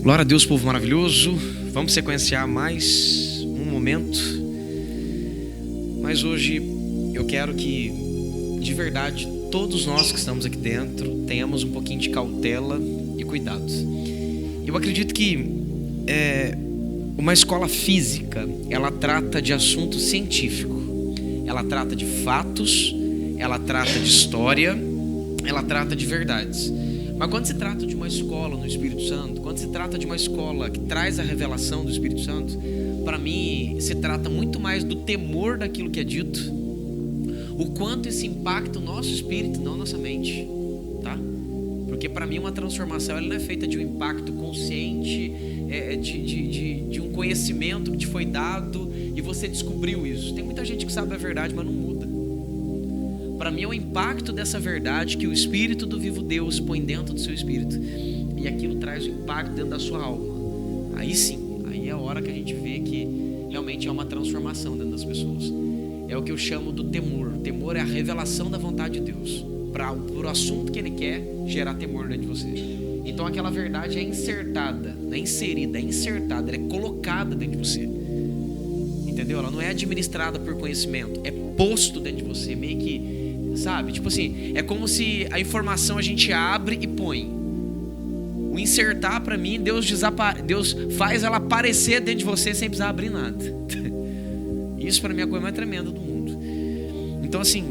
Glória a Deus, povo maravilhoso. Vamos sequenciar mais um momento. Mas hoje eu quero que, de verdade, todos nós que estamos aqui dentro tenhamos um pouquinho de cautela e cuidado. Eu acredito que uma escola física, ela trata de assunto científico. Ela trata de fatos, ela trata de história, ela trata de verdades. Mas quando se trata de uma escola no Espírito Santo, quando se trata de uma escola que traz a revelação do Espírito Santo, para mim se trata muito mais do temor daquilo que é dito, o quanto isso impacta o nosso espírito, não a nossa mente, tá? Porque para mim uma transformação ela não é feita de um impacto consciente, de um conhecimento que te foi dado e você descobriu isso. Tem muita gente que sabe a verdade, mas não muda. Para mim é o impacto dessa verdade que o Espírito do vivo Deus põe dentro do seu espírito. E aquilo traz o impacto dentro da sua alma. Aí sim, aí é a hora que a gente vê que realmente é uma transformação dentro das pessoas. É o que eu chamo do temor. O temor é a revelação da vontade de Deus. Para o assunto que Ele quer gerar temor dentro de você. Então aquela verdade é insertada, não é inserida, é insertada, ela é colocada dentro de você. Entendeu? Ela não é administrada por conhecimento, é posto dentro de você, meio que, sabe? Tipo assim, é como se a informação a gente abre e põe. O insertar para mim, Deus faz ela aparecer dentro de você sem precisar abrir nada. Isso para mim é a coisa mais tremenda do mundo. Então assim,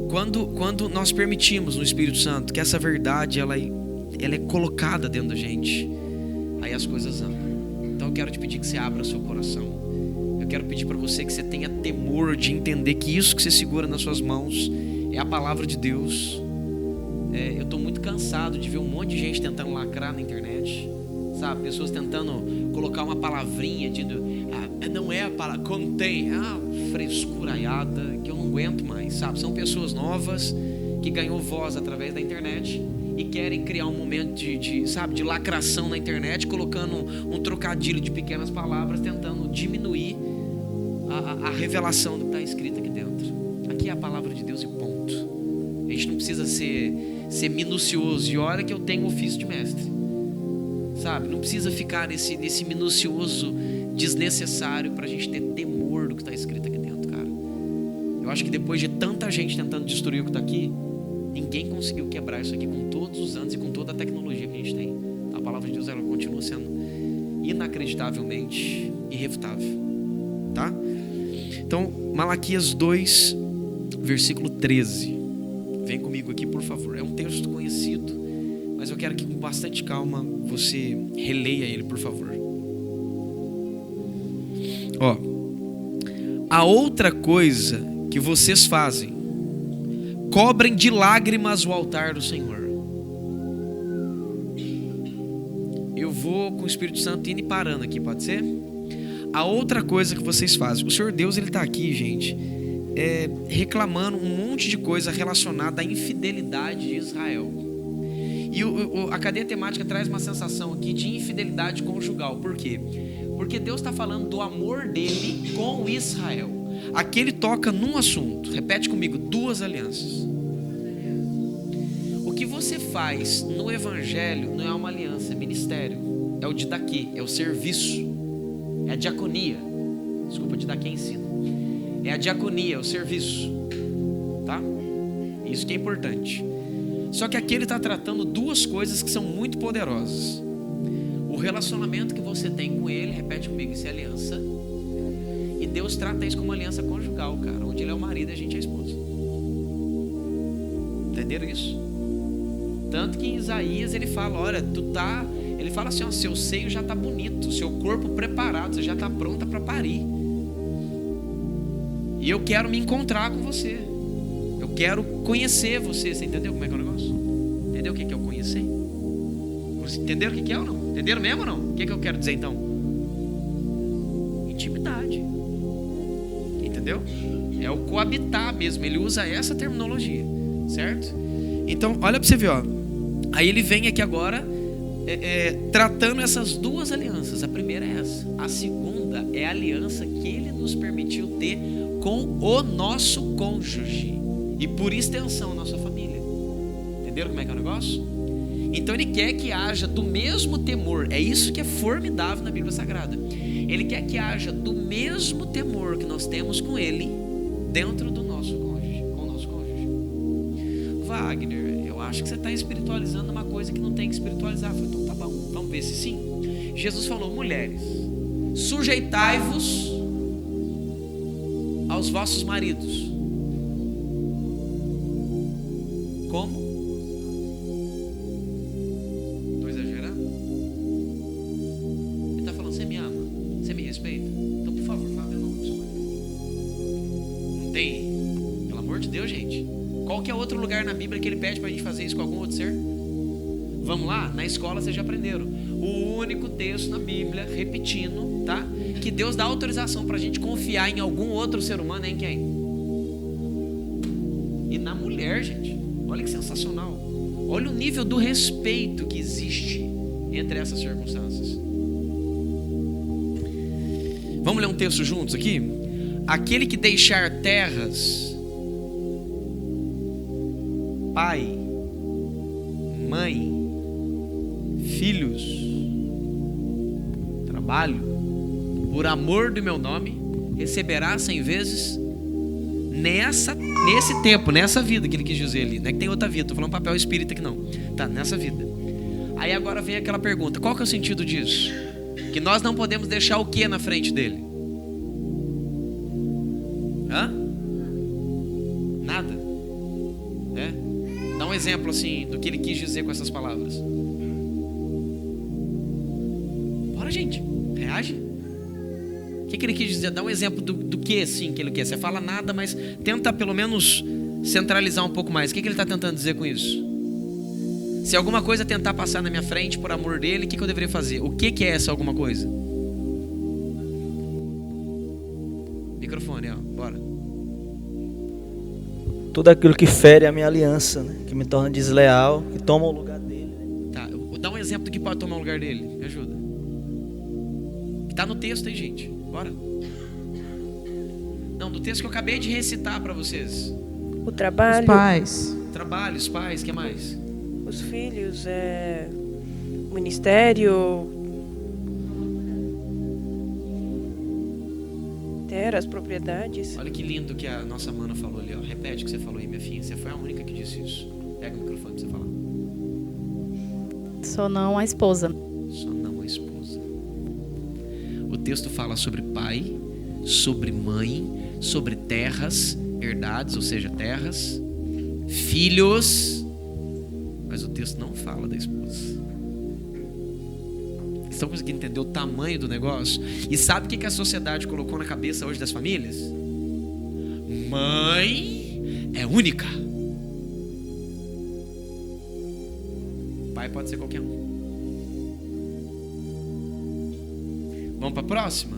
quando nós permitimos no Espírito Santo que essa verdade ela é colocada dentro da gente, aí as coisas andam. Então eu quero te pedir que você abra o seu coração. Eu quero pedir para você que você tenha temor de entender que isso que você segura nas suas mãos é a palavra de Deus. Eu estou muito cansado de ver um monte de gente tentando lacrar na internet, sabe? Pessoas tentando colocar uma palavrinha não é a palavra, contém, frescuraiada, que eu não aguento mais, sabe? São pessoas novas que ganhou voz através da internet e querem criar um momento de lacração na internet, colocando um trocadilho de pequenas palavras, tentando diminuir a revelação do que está escrito aqui dentro. Aqui é a palavra de Deus e ponto. A gente não precisa ser minucioso. E olha que eu tenho ofício de mestre, sabe? Não precisa ficar nesse minucioso desnecessário para a gente ter temor do que está escrito aqui dentro, cara. Eu acho que depois de tanta gente tentando destruir o que está aqui, ninguém conseguiu quebrar isso aqui com todos os anos e com toda a tecnologia que a gente tem. A palavra de Deus ela continua sendo inacreditavelmente irrefutável, tá? Então, Malaquias 2, versículo 13. Vem comigo aqui, por favor. É um texto conhecido, mas eu quero que com bastante calma você releia ele, por favor. A outra coisa que vocês fazem, cobrem de lágrimas o altar do Senhor. Eu vou com o Espírito Santo indo e parando aqui, pode ser? A outra coisa que vocês fazem, o Senhor Deus ele está aqui, gente, reclamando um monte de coisa relacionada à infidelidade de Israel. E a cadeia temática traz uma sensação aqui de infidelidade conjugal. Por quê? Porque Deus está falando do amor dele com Israel. Aqui ele toca num assunto, repete comigo, 2 alianças. O que você faz no evangelho não é uma aliança, é ministério. É o didaquê, é o serviço. É a diaconia. Desculpa, didaquê ensina. É a diaconia, é o serviço. Tá? Isso que é importante. Só que aqui ele está tratando 2 coisas que são muito poderosas. O relacionamento que você tem com ele, repete comigo, isso é aliança. E Deus trata isso como uma aliança conjugal, cara. Onde ele é o marido e a gente é a esposa. Entenderam isso? Tanto que em Isaías ele fala, olha, ele fala assim, ó, seu seio já está bonito, seu corpo preparado, você já está pronta para parir. E eu quero me encontrar com você. Eu quero conhecer você. Você entendeu como é que é o negócio? Entendeu o que é o conhecer? Entenderam o que é ou não? Entenderam mesmo ou não? O que eu quero dizer então? Intimidade. Entendeu? É o coabitar mesmo. Ele usa essa terminologia, certo? Então, olha para você ver, ó. Aí ele vem aqui agora tratando essas 2 alianças. A primeira é essa. A segunda é a aliança que ele nos permitiu ter com o nosso cônjuge. E por extensão, nossa família. Entenderam como é que é o negócio? Então ele quer que haja do mesmo temor. É isso que é formidável na Bíblia Sagrada. Ele quer que haja do mesmo temor que nós temos com ele dentro do nosso cônjuge, com o nosso cônjuge. Wagner, eu acho que você está espiritualizando uma coisa que não tem que espiritualizar. Eu falei, então tá bom, vamos ver se sim. Jesus falou, mulheres, sujeitai-vos aos vossos maridos. Como? Estou exagerando? Ele está falando, você me ama? Você me respeita? Então, por favor, fala meu nome do seu marido. Não tem? Pelo amor de Deus, gente. Qual que é outro lugar na Bíblia que ele pede para a gente fazer isso com algum outro ser? Vamos lá? Na escola vocês já aprenderam. O único texto na Bíblia, repetindo, tá? Que Deus dá autorização para a gente confiar em algum outro ser humano é em quem? E na mulher, gente. Olha que sensacional. Olha o nível do respeito que existe entre essas circunstâncias. Vamos ler um texto juntos aqui? Aquele que deixar terras, pai, mãe, filhos, trabalho, por amor do meu nome, receberá 100 vezes nesse tempo, nessa vida que ele quis dizer ali. Não é que tem outra vida, estou falando papel espírita que não. Tá, nessa vida. Aí agora vem aquela pergunta, qual que é o sentido disso? Que nós não podemos deixar o que na frente dele? Hã? Nada. Dá um exemplo assim do que ele quis dizer com essas palavras. Bora, gente, reage. O que ele quis dizer? Dá um exemplo do que assim que ele quer. Você fala nada, mas tenta pelo menos centralizar um pouco mais. O que ele está tentando dizer com isso? Se alguma coisa tentar passar na minha frente por amor dele, o que eu deveria fazer? O que é essa alguma coisa? Microfone, ó, bora. Tudo aquilo que fere a minha aliança, né? Que me torna desleal, que toma o lugar dele. Tá, dá um exemplo do que pode tomar o lugar dele. Me ajuda. Que tá no texto aí, gente. Bora. Não, do texto que eu acabei de recitar para vocês. O trabalho. Os pais. Trabalho, os pais, o que mais? Os filhos, o ministério. Terra, as propriedades. Olha que lindo que a nossa mana falou ali, ó. Repete o que você falou aí, minha filha. Você foi a única que disse isso. Pega o microfone pra você falar. Só não a esposa. Só não a esposa. O texto fala sobre pai, sobre mãe, sobre terras, herdades, ou seja, terras, filhos, mas o texto não fala da esposa. Estão conseguindo entender o tamanho do negócio? E sabe o que a sociedade colocou na cabeça hoje das famílias? Mãe é única. Pai pode ser qualquer um. Vamos para a próxima?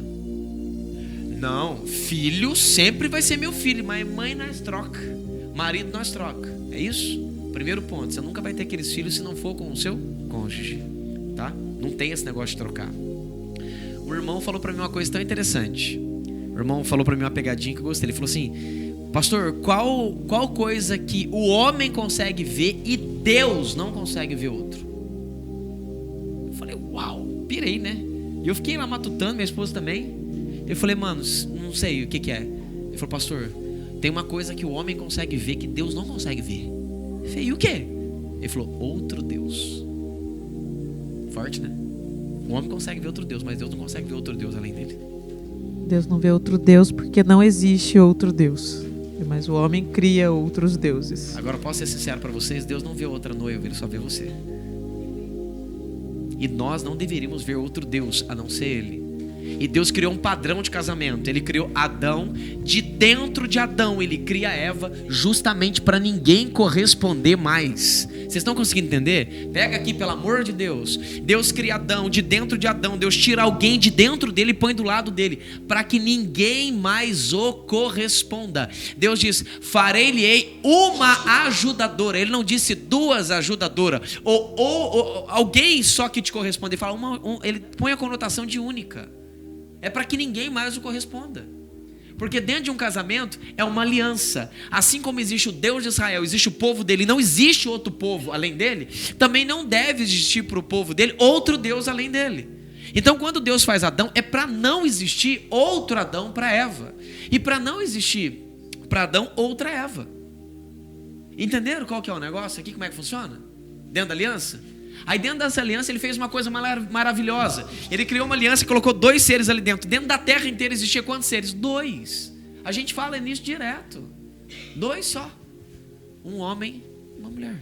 Não, filho sempre vai ser meu filho, mas mãe nós troca, marido nós troca. É isso? Primeiro ponto, você nunca vai ter aqueles filhos se não for com o seu cônjuge, tá? Não tem esse negócio de trocar. O irmão falou para mim uma coisa tão interessante. O irmão falou para mim uma pegadinha que eu gostei. Ele falou assim: pastor, qual coisa que o homem consegue ver e Deus não consegue ver outro? Eu falei, uau, pirei, né? E eu fiquei lá matutando, minha esposa também. Eu falei, mano, não sei o que é. Ele falou, pastor, tem uma coisa que o homem consegue ver que Deus não consegue ver. Eu falei, e o quê? Ele falou, outro Deus. Forte, né? O homem consegue ver outro Deus, mas Deus não consegue ver outro Deus além dele. Deus não vê outro Deus porque não existe outro Deus. Mas o homem cria outros deuses. Agora, posso ser sincero para vocês? Deus não vê outra noiva, Ele só vê você. E nós não deveríamos ver outro Deus a não ser Ele. E Deus criou um padrão de casamento. Ele criou Adão. De dentro de Adão Ele cria Eva, justamente para ninguém corresponder mais. Vocês estão conseguindo entender? Pega aqui, pelo amor de Deus. Deus cria Adão, de dentro de Adão Deus tira alguém de dentro dele e põe do lado dele, para que ninguém mais o corresponda. Deus diz, farei-lhe uma ajudadora. Ele não disse duas ajudadoras, ou alguém só que te corresponde. Ele fala ele põe a conotação de única. É para que ninguém mais o corresponda. Porque dentro de um casamento é uma aliança. Assim como existe o Deus de Israel, existe o povo dele, não existe outro povo além dele, também não deve existir para o povo dele outro Deus além dele. Então quando Deus faz Adão, é para não existir outro Adão para Eva. E para não existir para Adão outra Eva. Entenderam qual que é o negócio aqui? Como é que funciona? Dentro da aliança? Aí dentro dessa aliança ele fez uma coisa maravilhosa. Ele criou uma aliança e colocou 2 seres ali dentro. Dentro da terra inteira existia quantos seres? 2. A gente fala nisso direto. 2 só. Um homem e uma mulher.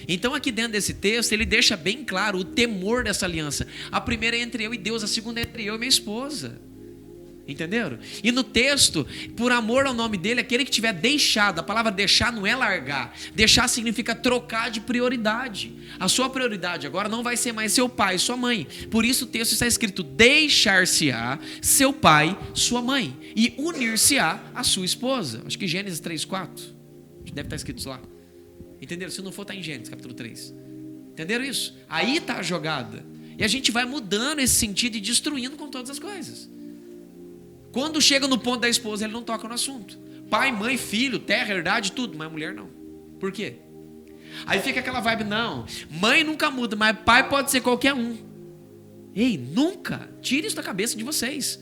Então aqui dentro desse texto ele deixa bem claro o temor dessa aliança. A primeira é entre eu e Deus, a segunda é entre eu e minha esposa. Entenderam? E no texto, por amor ao nome dele, aquele que tiver deixado, a palavra deixar não é largar. Deixar significa trocar de prioridade. A sua prioridade agora não vai ser mais seu pai, sua mãe. Por isso o texto está escrito: deixar-se-á seu pai, sua mãe, e unir-se-á a sua esposa. Acho que Gênesis 3:4. Deve estar escrito isso lá. Entenderam? Se não for, está em Gênesis capítulo 3. Entenderam isso? Aí está a jogada. E a gente vai mudando esse sentido e destruindo com todas as coisas. Quando chega no ponto da esposa, ele não toca no assunto. Pai, mãe, filho, terra, herdade, tudo. Mas mulher não. Por quê? Aí fica aquela vibe, não. Mãe nunca muda, mas pai pode ser qualquer um. Ei, nunca. Tire isso da cabeça de vocês.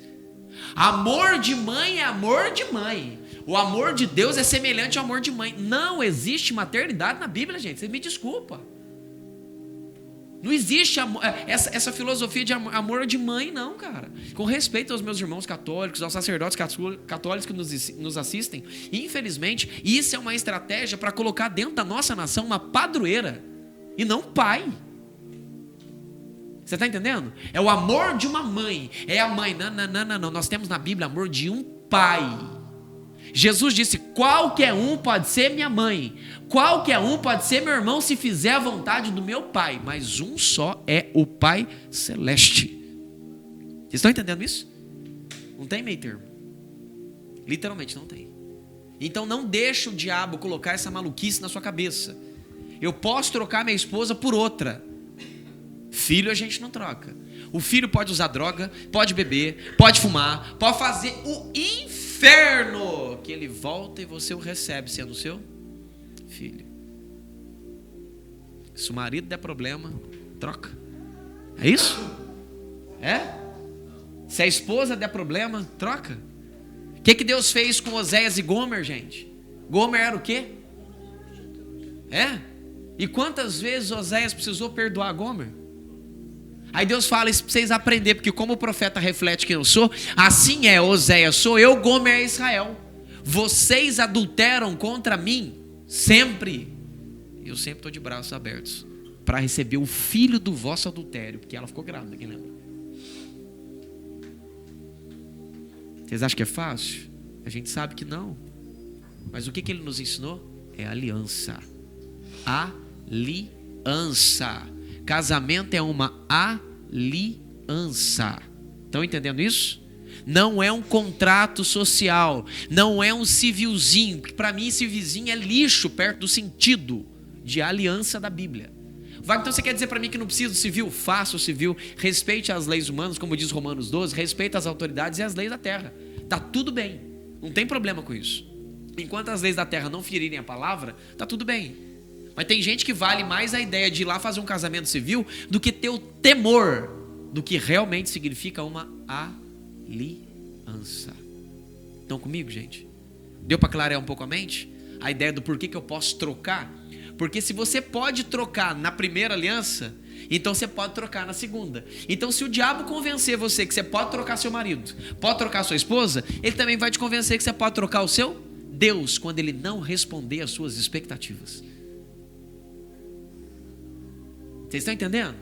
Amor de mãe é amor de mãe. O amor de Deus é semelhante ao amor de mãe. Não existe maternidade na Bíblia, gente. Você me desculpa. Não existe essa filosofia de amor de mãe, não, cara. Com respeito aos meus irmãos católicos, aos sacerdotes católicos que nos assistem, infelizmente, isso é uma estratégia para colocar dentro da nossa nação uma padroeira e não pai. Você está entendendo? É o amor de uma mãe. É a mãe. Não. Nós temos na Bíblia amor de um pai. Jesus disse: qualquer um pode ser minha mãe, qualquer um pode ser meu irmão se fizer a vontade do meu pai, mas um só é o Pai Celeste. Vocês estão entendendo isso? Não tem meio termo. Literalmente não tem. Então não deixa o diabo colocar essa maluquice na sua cabeça. Eu posso trocar minha esposa por outra. Filho a gente não troca. O filho pode usar droga, pode beber, pode fumar, pode fazer o inferno, que ele volta e você o recebe sendo seu filho. Se o marido der problema, troca. É isso? É? Se a esposa der problema, troca. O que Deus fez com Oséias e Gomer, gente? Gomer era o quê? É? E quantas vezes Oséias precisou perdoar Gomer? Aí Deus fala isso para vocês aprenderem, porque como o profeta reflete quem eu sou, assim é: Oséias sou eu, Gomer é Israel. Vocês adulteram contra mim sempre. Eu sempre estou de braços abertos para receber o filho do vosso adultério, porque ela ficou grávida, quem lembra? Vocês acham que é fácil? A gente sabe que não. Mas o que ele nos ensinou? É aliança. Aliança. Casamento é uma aliança. Estão entendendo isso? Não é um contrato social. Não é um civilzinho. Para mim, civilzinho é lixo perto do sentido de aliança da Bíblia. Então você quer dizer para mim que não precisa do civil? Faça o civil. Respeite as leis humanas, como diz Romanos 12. Respeite as autoridades e as leis da terra. Tá tudo bem. Não tem problema com isso. Enquanto as leis da terra não ferirem a palavra, tá tudo bem. Mas tem gente que vale mais a ideia de ir lá fazer um casamento civil do que ter o temor do que realmente significa uma aliança. Estão comigo, gente? Deu para clarear um pouco a mente? A ideia do porquê que eu posso trocar? Porque se você pode trocar na primeira aliança, então você pode trocar na segunda. Então se o diabo convencer você que você pode trocar seu marido, pode trocar sua esposa, ele também vai te convencer que você pode trocar o seu Deus quando ele não responder às suas expectativas. Vocês estão entendendo?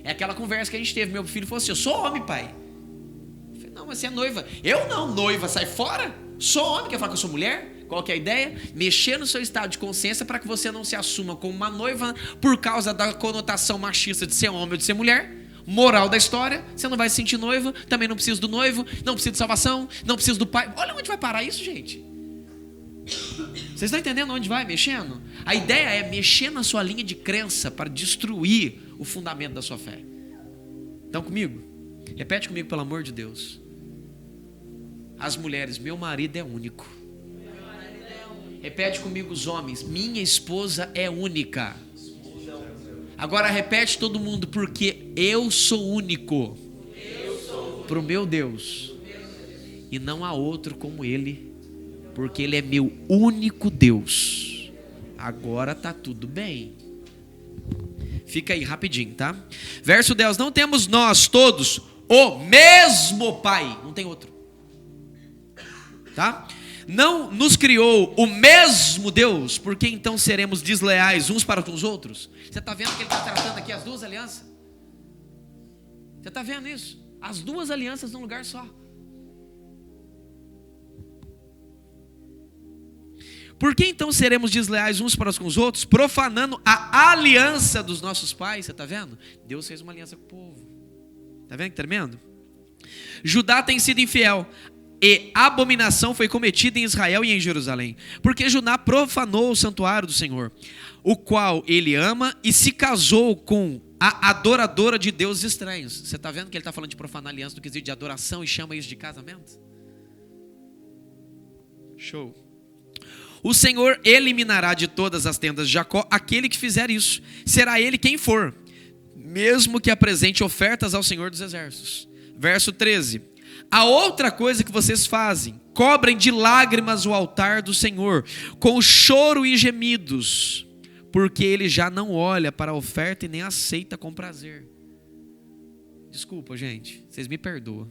É aquela conversa que a gente teve. Meu filho falou assim: eu sou homem, pai. Eu falei: não, mas você é noiva. Eu não, noiva, sai fora. Sou homem, quer falar que eu sou mulher? Qual que é a ideia? Mexer no seu estado de consciência para que você não se assuma como uma noiva por causa da conotação machista de ser homem ou de ser mulher. Moral da história: você não vai se sentir noiva, também não precisa do noivo, não precisa de salvação, não precisa do pai. Olha onde vai parar isso, gente. Vocês estão entendendo onde vai mexendo? A ideia é mexer na sua linha de crença para destruir o fundamento da sua fé. Estão comigo? Repete comigo, pelo amor de Deus. As mulheres, meu marido é único. Repete comigo os homens, minha esposa é única. Agora repete todo mundo, porque eu sou único para o meu Deus. E não há outro como Ele, porque Ele é meu único Deus. Agora tá tudo bem. Fica aí rapidinho, tá? Verso 10, não temos nós todos o mesmo Pai. Não tem outro. Tá? Não nos criou o mesmo Deus, porque então seremos desleais uns para com os outros? Você está vendo que ele está tratando aqui as duas alianças? Você está vendo isso? As duas alianças num lugar só. Por que então seremos desleais uns para com os outros, profanando a aliança dos nossos pais? Você está vendo? Deus fez uma aliança com o povo. Está vendo que tremendo? Judá tem sido infiel, e abominação foi cometida em Israel e em Jerusalém, porque Judá profanou o santuário do Senhor, o qual ele ama, e se casou com a adoradora de deuses estranhos. Você está vendo que ele está falando de profanar a aliança do quesito de adoração e chama isso de casamento? Show. O Senhor eliminará de todas as tendas de Jacó aquele que fizer isso. Será ele quem for, mesmo que apresente ofertas ao Senhor dos Exércitos. Verso 13. A outra coisa que vocês fazem, cobrem de lágrimas o altar do Senhor, com choro e gemidos, porque ele já não olha para a oferta e nem aceita com prazer. Desculpa, gente, vocês me perdoam.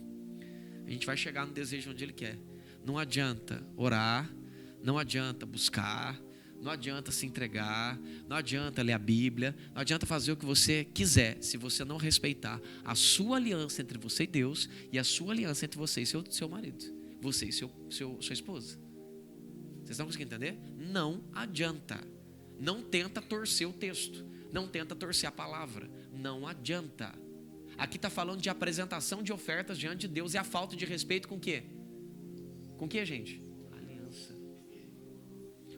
A gente vai chegar no desejo onde ele quer. Não adianta orar, não adianta buscar, não adianta se entregar, não adianta ler a Bíblia, não adianta fazer o que você quiser, se você não respeitar a sua aliança entre você e Deus, e a sua aliança entre você e seu marido, você e sua esposa. Vocês estão conseguindo entender? Não adianta. Não tenta torcer o texto, não tenta torcer a palavra, não adianta. Aqui está falando de apresentação de ofertas diante de Deus, e a falta de respeito com o quê? Com o quê, gente?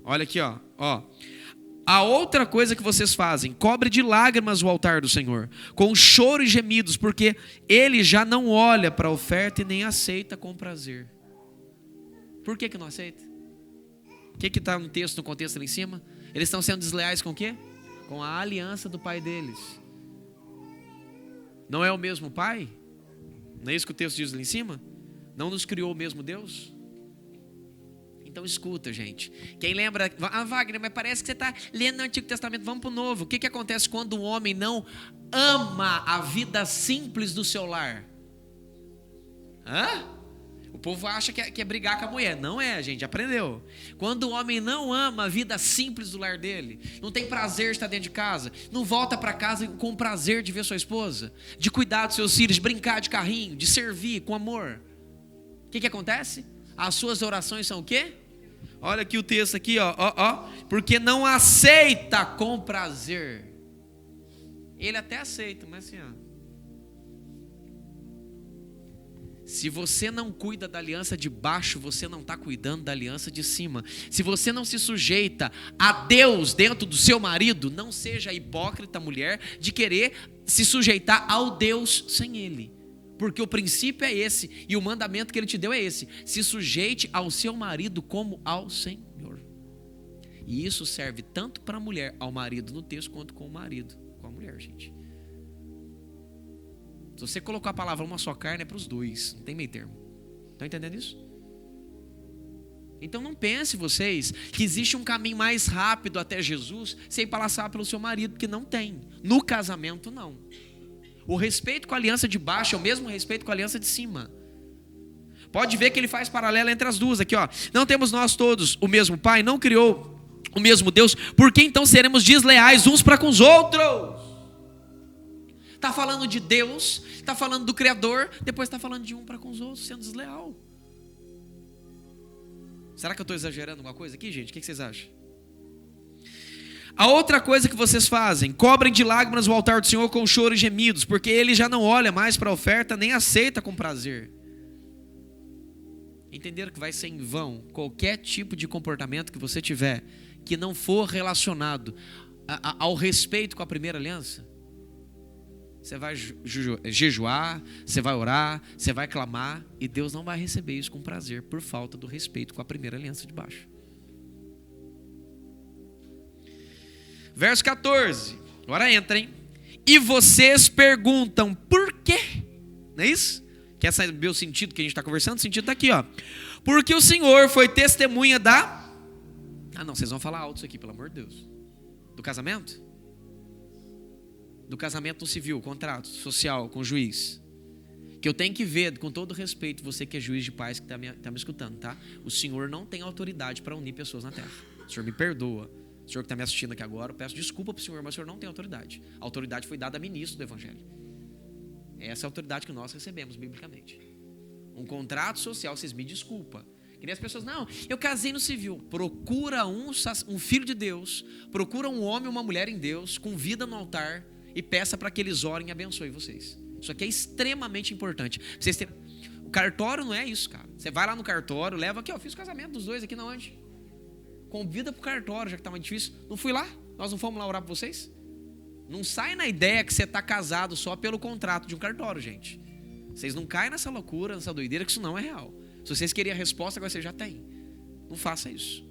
Olha aqui, ó. A outra coisa que vocês fazem, cobre de lágrimas o altar do Senhor, com choro e gemidos, porque ele já não olha para a oferta e nem aceita com prazer. Por que não aceita? O que está no texto, no contexto ali em cima? Eles estão sendo desleais com o quê? Com a aliança do pai deles. Não é o mesmo pai? Não é isso que o texto diz ali em cima? Não nos criou o mesmo Deus? Então escuta, gente. Quem lembra... Wagner, mas parece que você está lendo no Antigo Testamento. Vamos para o Novo. O que acontece quando um homem não ama a vida simples do seu lar? O povo acha que é brigar com a mulher. Não é, gente. Aprendeu. Quando o homem não ama a vida simples do lar dele, não tem prazer de estar dentro de casa, não volta para casa com prazer de ver sua esposa, de cuidar dos seus filhos, de brincar de carrinho, de servir com amor. O que acontece? As suas orações são o quê? Olha aqui o texto aqui, ó. Porque não aceita com prazer. Ele até aceita, mas assim, ó. Se você não cuida da aliança de baixo, você não está cuidando da aliança de cima. Se você não se sujeita a Deus dentro do seu marido, não seja hipócrita, mulher, de querer se sujeitar ao Deus sem Ele. Porque o princípio é esse, e o mandamento que ele te deu é esse: se sujeite ao seu marido como ao Senhor. E isso serve tanto para a mulher, ao marido no texto, quanto com o marido, com a mulher, gente. Se você colocar a palavra uma só carne, é para os dois, não tem meio termo. Estão entendendo isso? Então não pense vocês que existe um caminho mais rápido até Jesus sem passar pelo seu marido, porque não tem. No casamento, não. O respeito com a aliança de baixo é o mesmo respeito com a aliança de cima. Pode ver que ele faz paralelo entre as duas aqui, ó. Não temos nós todos o mesmo Pai, não criou o mesmo Deus, por que então seremos desleais uns para com os outros? Está falando de Deus, está falando do Criador, depois está falando de um para com os outros, sendo desleal. Será que eu estou exagerando alguma coisa aqui, gente? O que vocês acham? A outra coisa que vocês fazem, cobrem de lágrimas o altar do Senhor com choro e gemidos, porque ele já não olha mais para a oferta, nem aceita com prazer. Entenderam que vai ser em vão qualquer tipo de comportamento que você tiver, que não for relacionado ao respeito com a primeira aliança? você vai jejuar, você vai orar, você vai clamar, e Deus não vai receber isso com prazer por falta do respeito com a primeira aliança de baixo. Verso 14, agora entra, hein? E vocês perguntam por quê? Não é isso? Quer saber o sentido que a gente está conversando? O sentido está aqui, ó. Porque o Senhor foi testemunha da... Ah não, vocês vão falar alto isso aqui, pelo amor de Deus. Do casamento? Do casamento no civil, contrato social com o juiz. Que eu tenho que ver, com todo respeito, você que é juiz de paz, que está me escutando, tá? O Senhor não tem autoridade para unir pessoas na terra. O Senhor me perdoa. O senhor que está me assistindo aqui agora, eu peço desculpa para o senhor, mas o senhor não tem autoridade. A autoridade foi dada a ministro do Evangelho. Essa é a autoridade que nós recebemos biblicamente. Um contrato social, vocês me desculpam. Que nem as pessoas, não, eu casei no civil. Procura um filho de Deus, procura um homem ou uma mulher em Deus, com vida no altar, e peça para que eles orem e abençoem vocês. Isso aqui é extremamente importante. Vocês terem... O cartório não é isso, cara. Você vai lá no cartório, leva aqui, ó, fiz o casamento dos dois aqui na onde? Convida pro cartório, já que tá mais difícil. Não fui lá? Nós não fomos lá orar por vocês? Não sai na ideia que você tá casado só pelo contrato de um cartório, gente. Vocês não caem nessa loucura, nessa doideira, que isso não é real. Se vocês queriam a resposta, agora você já tem. Não faça isso.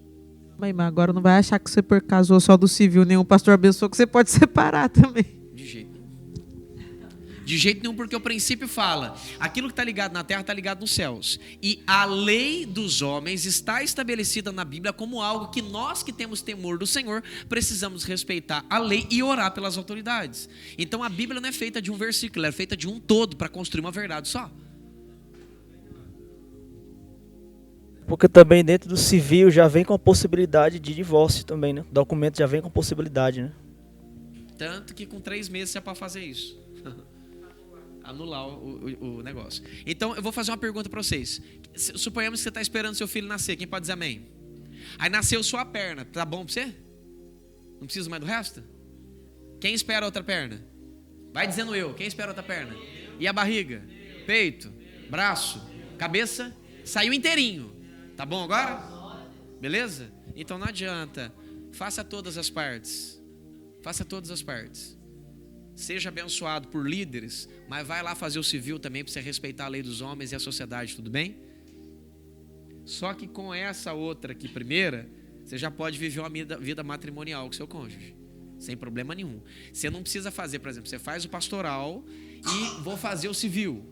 Mas agora não vai achar que você casou só do civil, nenhum pastor abençoou, que você pode separar também. De jeito nenhum. De jeito nenhum, porque o princípio fala, aquilo que está ligado na terra está ligado nos céus. E a lei dos homens está estabelecida na Bíblia como algo que nós que temos temor do Senhor precisamos respeitar a lei e orar pelas autoridades. Então a Bíblia não é feita de um versículo, ela é feita de um todo para construir uma verdade só. Porque também dentro do civil já vem com a possibilidade de divórcio também, né? O documento já vem com possibilidade, né? Tanto que com 3 meses você é para fazer isso. Anular o negócio. Então eu vou fazer uma pergunta para vocês. Suponhamos que você está esperando seu filho nascer. Quem pode dizer amém? Aí nasceu sua perna. Tá bom para você? Não precisa mais do resto? Quem espera a outra perna? Vai dizendo eu. Quem espera a outra perna? E a barriga? Peito? Braço? Cabeça? Saiu inteirinho. Tá bom agora? Beleza? Então não adianta. Faça todas as partes. Faça todas as partes. Seja abençoado por líderes, mas vai lá fazer o civil também para você respeitar a lei dos homens e a sociedade, tudo bem? Só que com essa outra aqui, primeira, você já pode viver uma vida matrimonial com seu cônjuge, sem problema nenhum. Você não precisa fazer, por exemplo, você faz o pastoral e vou fazer o civil.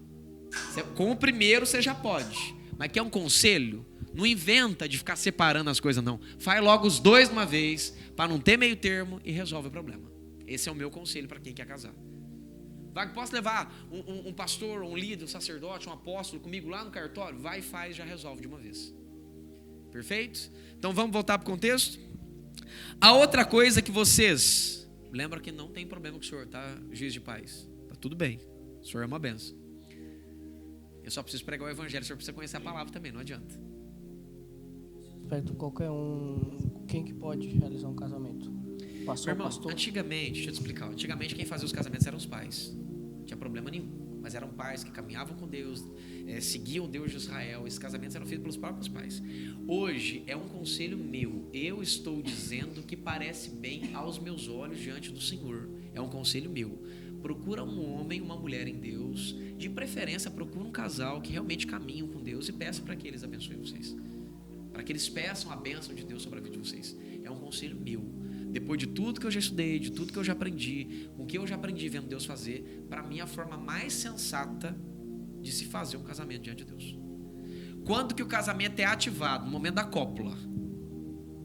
Com o primeiro você já pode, mas quer um conselho? Não inventa de ficar separando as coisas, não. Faz logo os dois de uma vez, para não ter meio termo, e resolve o problema. Esse é o meu conselho para quem quer casar. Posso levar um pastor, um líder, um sacerdote, um apóstolo comigo lá no cartório? Vai e faz, já resolve de uma vez. Perfeito? Então vamos voltar para o contexto? A outra coisa que vocês... Lembra que não tem problema com o senhor, tá? Juiz de paz. Tá tudo bem. O senhor é uma benção. Eu só preciso pregar o evangelho. O senhor precisa conhecer a palavra também, não adianta. Qualquer um... Quem que pode realizar um casamento? Irmão, antigamente, deixa eu te explicar. Antigamente quem fazia os casamentos eram os pais. Não tinha problema nenhum. Mas eram pais que caminhavam com Deus, seguiam o Deus de Israel. Esses casamentos eram feitos pelos próprios pais. Hoje é um conselho meu. Eu estou dizendo que parece bem aos meus olhos diante do Senhor. É um conselho meu. Procura um homem, uma mulher em Deus. De preferência, procura um casal que realmente caminham com Deus e peça para que eles abençoem vocês. Para que eles peçam a bênção de Deus sobre a vida de vocês. É um conselho meu. Depois de tudo que eu já estudei, de tudo que eu já aprendi, com o que eu já aprendi vendo Deus fazer, para mim a forma mais sensata de se fazer um casamento diante de Deus. Quando que o casamento é ativado? No momento da cópula.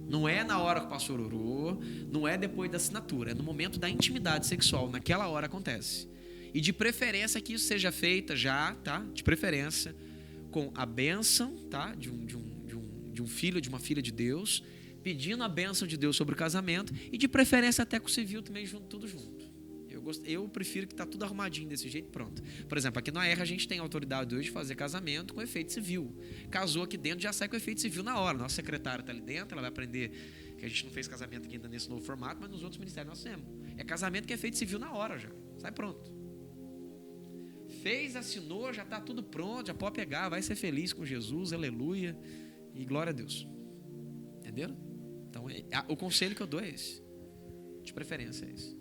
Não é na hora que o pastor orou, não é depois da assinatura, é no momento da intimidade sexual, naquela hora acontece. E de preferência que isso seja feita já, tá? De preferência, com a bênção, tá? De um filho, de uma filha de Deus, pedindo a bênção de Deus sobre o casamento e de preferência até com o civil também junto, tudo junto. Eu prefiro que tá tudo arrumadinho desse jeito, pronto. Por exemplo, aqui na ERA a gente tem autoridade hoje de fazer casamento com efeito civil. Casou aqui dentro, já sai com efeito civil na hora. Nossa secretária tá ali dentro, ela vai aprender que a gente não fez casamento aqui ainda nesse novo formato, mas nos outros ministérios nós temos. É casamento que é efeito civil na hora já. Sai pronto. Fez, assinou, já tá tudo pronto, já pode pegar, vai ser feliz com Jesus, aleluia e glória a Deus. Entenderam? Então, o conselho que eu dou é esse. De preferência é esse.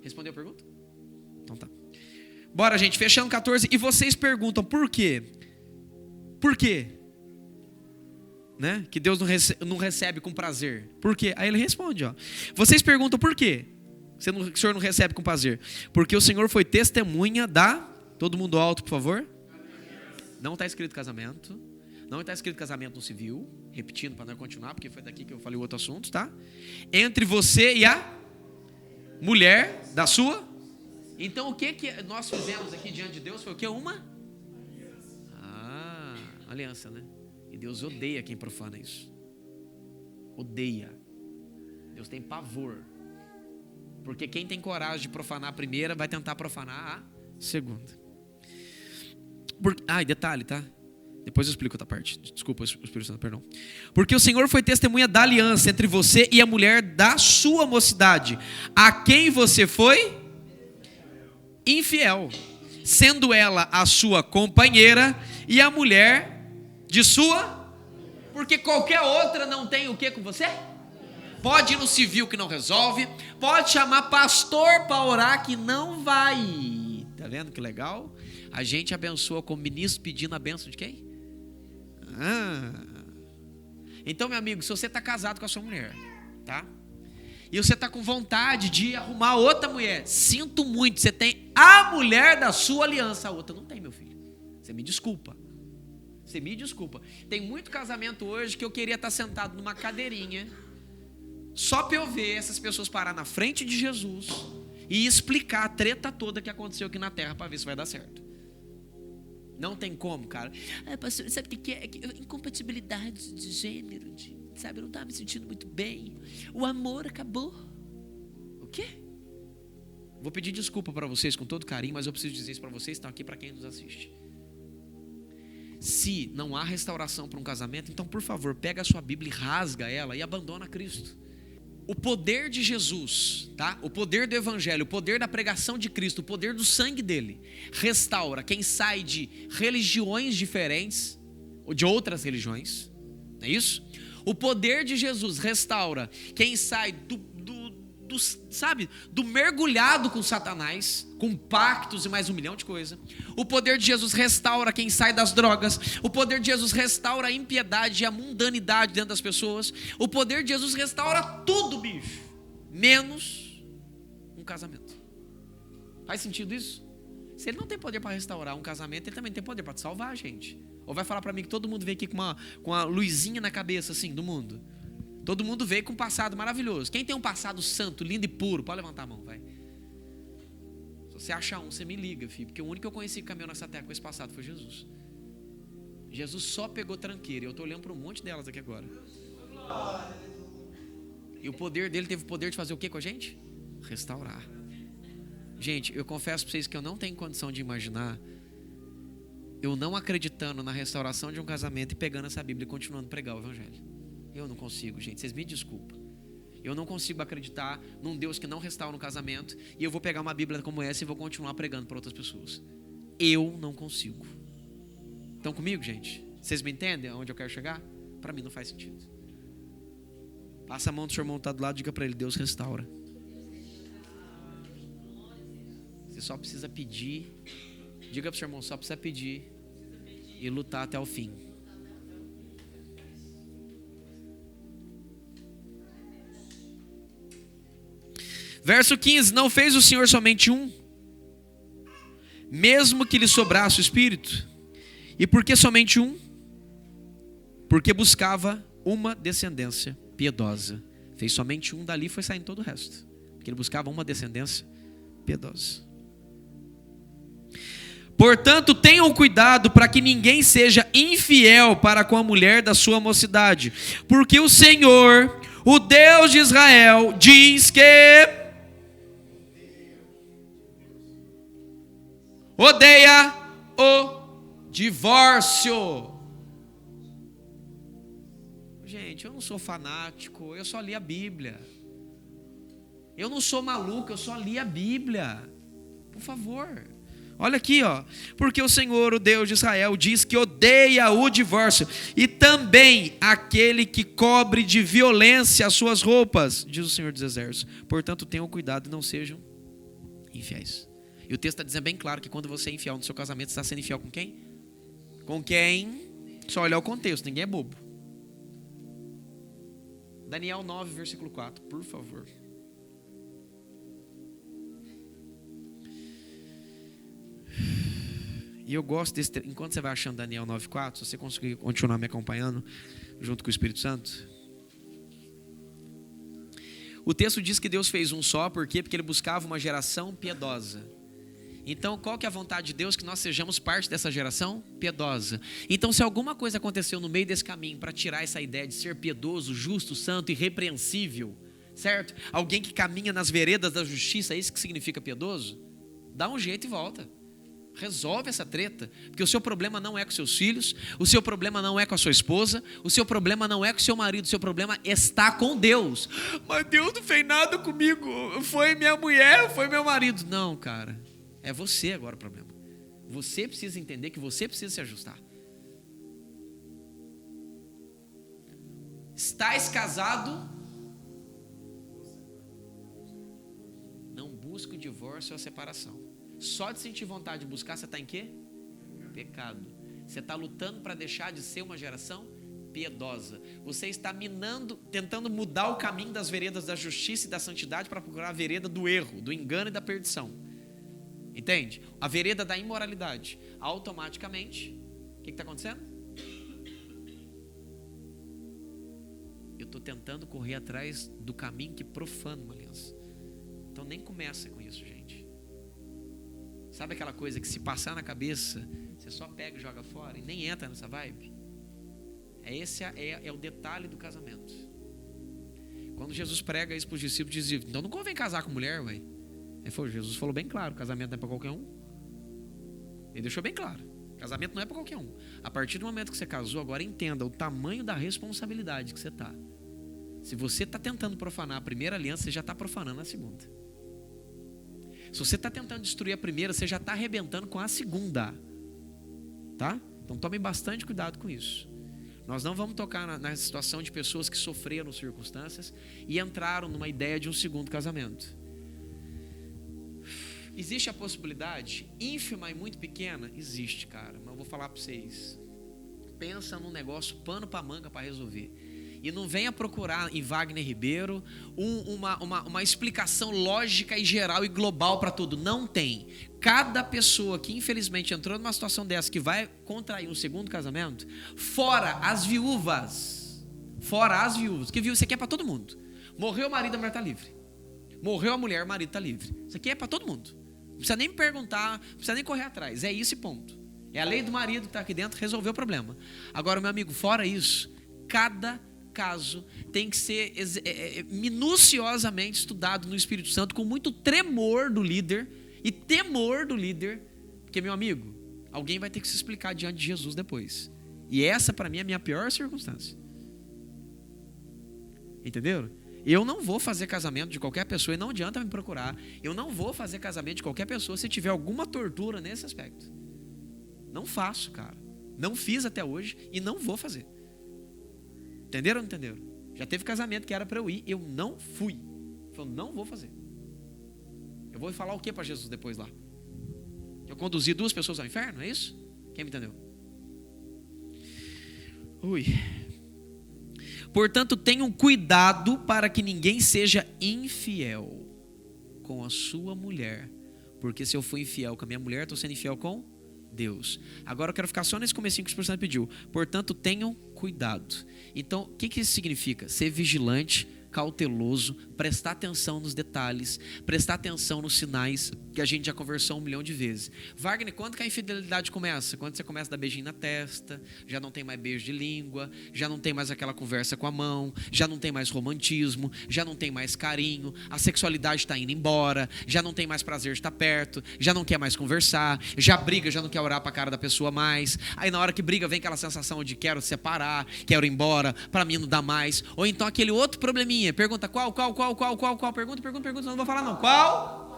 Respondeu a pergunta? Então tá. Bora, gente, fechando 14. E vocês perguntam, por quê? Por quê? Né? Que Deus não recebe com prazer. Por quê? Aí ele responde, ó. Vocês perguntam por quê? O Senhor não recebe com prazer. Porque o Senhor foi testemunha da... Todo mundo alto, por favor. Não está escrito casamento. Não está escrito casamento no civil. Repetindo para não continuar, porque foi daqui que eu falei o outro assunto, tá? Entre você e a mulher da sua. Então o que nós fizemos aqui diante de Deus foi o quê? Uma aliança, né? E Deus odeia quem profana isso. Odeia. Deus tem pavor. Porque quem tem coragem de profanar a primeira vai tentar profanar a segunda. E detalhe, tá? Depois eu explico outra parte. Desculpa, Espírito Santo, perdão. Porque o Senhor foi testemunha da aliança entre você e a mulher da sua mocidade, a quem você foi infiel, sendo ela a sua companheira e a mulher de sua... Porque qualquer outra não tem o que com você? Pode ir no civil que não resolve, pode chamar pastor para orar que não vai. Tá vendo que legal? A gente abençoa como ministro pedindo a bênção de quem? Então, meu amigo, se você está casado com a sua mulher, tá? E você está com vontade de arrumar outra mulher, sinto muito, você tem a mulher da sua aliança, a outra não tem, meu filho. Você me desculpa. Tem muito casamento hoje que eu queria estar sentado numa cadeirinha, só para eu ver essas pessoas parar na frente de Jesus e explicar a treta toda que aconteceu aqui na terra para ver se vai dar certo. Não tem como, cara. Pastor, sabe o que é? Incompatibilidade de gênero, sabe? Eu não estava me sentindo muito bem. O amor acabou. O quê? Vou pedir desculpa para vocês com todo carinho, mas eu preciso dizer isso para vocês, estão aqui para quem nos assiste. Se não há restauração para um casamento, então, por favor, pega a sua Bíblia e rasga ela e abandona Cristo. O poder de Jesus, tá? O poder do Evangelho, o poder da pregação de Cristo, o poder do sangue dele, restaura quem sai de religiões diferentes, ou de outras religiões, não é isso? O poder de Jesus restaura quem sai do mergulhado com Satanás, com pactos e mais 1 milhão de coisas. O poder de Jesus restaura quem sai das drogas. O poder de Jesus restaura a impiedade e a mundanidade dentro das pessoas. O poder de Jesus restaura tudo, bicho, menos um casamento. Faz sentido isso? Se ele não tem poder para restaurar um casamento, ele também tem poder para te salvar, gente. Ou vai falar para mim que todo mundo veio aqui com uma luzinha na cabeça assim do mundo? Todo mundo veio com um passado maravilhoso. Quem tem um passado santo, lindo e puro, pode levantar a mão, vai. Se você achar um, você me liga, filho. Porque o único que eu conheci que caminhou nessa terra com esse passado foi Jesus. Jesus só pegou tranqueira. Eu estou olhando para um monte delas aqui agora. E o poder dele teve o poder de fazer o que com a gente? Restaurar. Gente, eu confesso para vocês que eu não tenho condição de imaginar eu não acreditando na restauração de um casamento e pegando essa Bíblia e continuando a pregar o Evangelho. Eu não consigo, gente, vocês me desculpam. Eu não consigo acreditar num Deus que não restaura um casamento e eu vou pegar uma Bíblia como essa e vou continuar pregando para outras pessoas. Eu não consigo. Estão comigo, gente? Vocês me entendem aonde eu quero chegar? Para mim não faz sentido. Passa a mão do seu irmão que está do lado e diga para ele: Deus restaura. Você só precisa pedir. Diga para o seu irmão, só precisa pedir e lutar até o fim. Verso 15: não fez o Senhor somente um, mesmo que lhe sobrasse o Espírito. E por que somente um? Porque buscava uma descendência piedosa. Fez somente um, dali foi saindo todo o resto. Porque ele buscava uma descendência piedosa. Portanto, tenham cuidado para que ninguém seja infiel para com a mulher da sua mocidade. Porque o Senhor, o Deus de Israel, diz que odeia o divórcio. Gente, eu não sou fanático, eu só li a Bíblia. Eu não sou maluco, eu só li a Bíblia. Por favor. Olha aqui, ó. Porque o Senhor, o Deus de Israel, diz que odeia o divórcio e também aquele que cobre de violência as suas roupas, diz o Senhor dos Exércitos. Portanto, tenham cuidado e não sejam infiéis. E o texto está dizendo bem claro que quando você é infiel no seu casamento, você está sendo infiel com quem? Com quem? Só olhar o contexto, ninguém é bobo. Daniel 9, versículo 4, por favor. E eu gosto desse... Enquanto você vai achando Daniel 9,4, se você conseguir continuar me acompanhando junto com o Espírito Santo. O texto diz que Deus fez um só, por quê? Porque ele buscava uma geração piedosa. Então, qual que é a vontade de Deus? Que nós sejamos parte dessa geração piedosa. Então, se alguma coisa aconteceu no meio desse caminho para tirar essa ideia de ser piedoso, justo, santo, irrepreensível, certo? Alguém que caminha nas veredas da justiça, é isso que significa piedoso? Dá um jeito e volta. Resolve essa treta, porque o seu problema não é com seus filhos, o seu problema não é com a sua esposa, o seu problema não é com o seu marido, o seu problema está com Deus. Mas Deus não fez nada comigo, foi minha mulher, foi meu marido. Não, cara, é você agora o problema. Você precisa entender que você precisa se ajustar. Estás casado? Não busque o divórcio ou a separação. Só de sentir vontade de buscar, você está em quê? Pecado. Você está lutando para deixar de ser uma geração piedosa. Você está minando, tentando mudar o caminho das veredas da justiça e da santidade para procurar a vereda do erro, do engano e da perdição. Entende? A vereda da imoralidade. Automaticamente, o que está acontecendo? Eu estou tentando correr atrás do caminho que profana uma aliança. Então nem começa com isso, gente. Sabe aquela coisa que se passar na cabeça, você só pega e joga fora e nem entra nessa vibe? Esse é o detalhe do casamento. Quando Jesus prega isso para os discípulos, dizia, então não convém casar com mulher, ué. Jesus falou bem claro, casamento não é para qualquer um. Ele deixou bem claro, casamento não é para qualquer um. A partir do momento que você casou, agora entenda o tamanho da responsabilidade que você está. Se você está tentando profanar a primeira aliança, você já está profanando a segunda. Se você está tentando destruir a primeira, você já está arrebentando com a segunda. Tá? Então tome bastante cuidado com isso. Nós não vamos tocar na situação de pessoas que sofreram circunstâncias e entraram numa ideia de um segundo casamento. Existe a possibilidade, ínfima e muito pequena? Existe, cara. Mas eu vou falar para vocês. Pensa num negócio, pano para manga para resolver. E não venha procurar em Wagner Ribeiro uma explicação lógica e geral e global para tudo. Não tem. Cada pessoa que infelizmente entrou numa situação dessa, que vai contrair um segundo casamento, fora as viúvas, que viúva, isso aqui é para todo mundo. Morreu o marido, a mulher está livre. Morreu a mulher, o marido está livre. Isso aqui é para todo mundo. Não precisa nem me perguntar, não precisa nem correr atrás. É isso e ponto. É a lei do marido que está aqui dentro, resolveu o problema. Agora, meu amigo, fora isso, cada caso tem que ser minuciosamente estudado no Espírito Santo, com muito tremor do líder e temor do líder, porque, meu amigo, alguém vai ter que se explicar diante de Jesus depois. E essa, para mim, é a minha pior circunstância. Entenderam? Eu não vou fazer casamento de qualquer pessoa, e não adianta me procurar. Eu não vou fazer casamento de qualquer pessoa se tiver alguma tortura nesse aspecto. Não faço, cara. Não fiz até hoje e não vou fazer. Entenderam ou não entenderam? Já teve casamento que era para eu ir, eu não fui. Eu não vou fazer. Eu vou falar o que para Jesus depois lá? Eu conduzi 2 pessoas ao inferno, é isso? Quem me entendeu? Ui. Portanto, tenham cuidado para que ninguém seja infiel com a sua mulher. Porque se eu for infiel com a minha mulher, estou sendo infiel com Deus. Agora eu quero ficar só nesse comecinho que o Espírito Santo pediu. Portanto, tenham cuidado. Então, o que isso significa? Ser vigilante, cauteloso, prestar atenção nos detalhes, prestar atenção nos sinais que a gente já conversou 1 milhão de vezes. Wagner, quando que a infidelidade começa? Quando você começa a dar beijinho na testa, já não tem mais beijo de língua, já não tem mais aquela conversa com a mão, já não tem mais romantismo, já não tem mais carinho, a sexualidade está indo embora, já não tem mais prazer de estar perto, já não quer mais conversar, já briga, já não quer olhar para a cara da pessoa mais. Aí na hora que briga vem aquela sensação de quero separar, quero ir embora, para mim não dá mais. Ou então aquele outro probleminha, pergunta qual, pergunta, não vou falar não. Qual?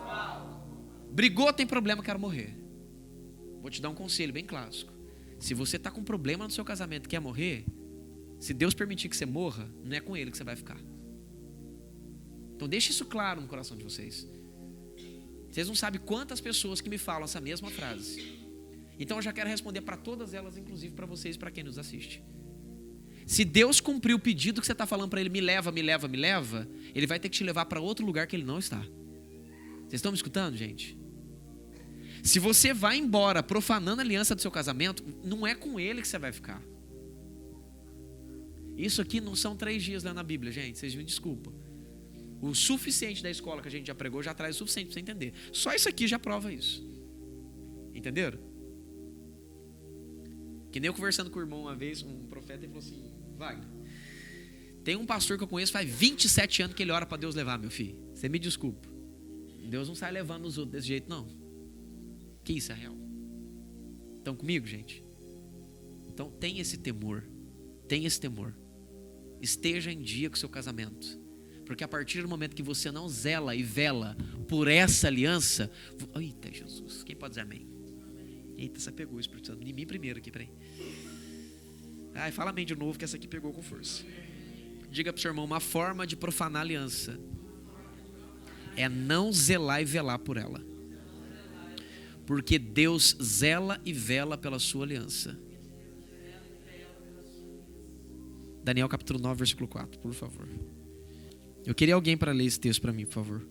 Brigou, tem problema, quero morrer. Vou te dar um conselho bem clássico. Se você está com um problema no seu casamento e quer morrer, se Deus permitir que você morra, não é com ele que você vai ficar. Então deixe isso claro no coração de vocês. Vocês não sabem quantas pessoas que me falam essa mesma frase. Então eu já quero responder para todas elas, inclusive para vocês, para quem nos assiste. Se Deus cumprir o pedido que você está falando para Ele, me leva, Ele vai ter que te levar para outro lugar que Ele não está. Vocês estão me escutando, gente? Se você vai embora profanando a aliança do seu casamento, não é com Ele que você vai ficar. Isso aqui não são 3 dias lá na Bíblia, gente, vocês me desculpam. O suficiente da escola que a gente já pregou já traz o suficiente para você entender. Só isso aqui já prova isso. Entenderam? Que nem eu conversando com o irmão uma vez, um profeta, ele falou assim: Wagner, tem um pastor que eu conheço faz 27 anos que ele ora para Deus levar, meu filho. Você me desculpa. Deus não sai levando os outros desse jeito, não. Que isso é real. Estão comigo, gente? Então tem esse temor. Tem esse temor. Esteja em dia com o seu casamento. Porque a partir do momento que você não zela e vela por essa aliança... Eita, Jesus. Quem pode dizer amém? Eita, essa pegou o Espírito Santo. Em mim primeiro aqui, peraí. Ai, fala amém de novo, que essa aqui pegou com força. Diga pro seu irmão, uma forma de profanar a aliança é não zelar e velar por ela. Porque Deus zela e vela pela sua aliança. Daniel capítulo 9, versículo 4, por favor. Eu queria alguém para ler esse texto para mim, por favor.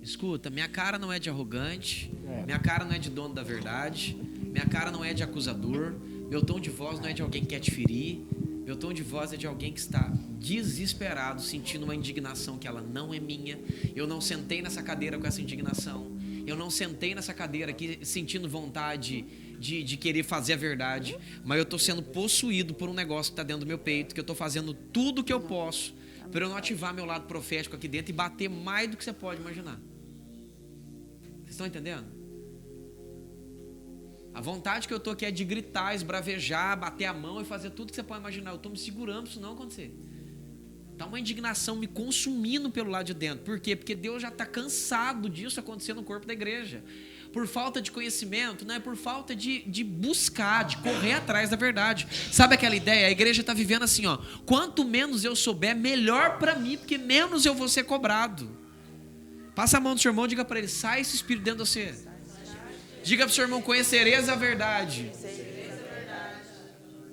Escuta, minha cara não é de arrogante, minha cara não é de dono da verdade, minha cara não é de acusador, meu tom de voz não é de alguém que quer te ferir, meu tom de voz é de alguém que está desesperado, sentindo uma indignação que ela não é minha. Eu não sentei nessa cadeira com essa indignação, eu não sentei nessa cadeira aqui sentindo vontade de querer fazer a verdade, mas eu estou sendo possuído por um negócio que está dentro do meu peito, que eu estou fazendo tudo o que eu posso para eu não ativar meu lado profético aqui dentro e bater mais do que você pode imaginar. Vocês estão entendendo? A vontade que eu estou aqui é de gritar, esbravejar, bater a mão e fazer tudo que você pode imaginar. Eu estou me segurando para isso não acontecer. Está uma indignação me consumindo pelo lado de dentro. Por quê? Porque Deus já está cansado disso acontecer no corpo da igreja. Por falta de conhecimento, não é por falta de buscar, de correr atrás da verdade. Sabe aquela ideia? A igreja está vivendo assim, ó. Quanto menos eu souber, melhor para mim, porque menos eu vou ser cobrado. Passa a mão do seu irmão e diga para ele, sai esse espírito dentro de você. Diga para o seu irmão, conhecereis a verdade.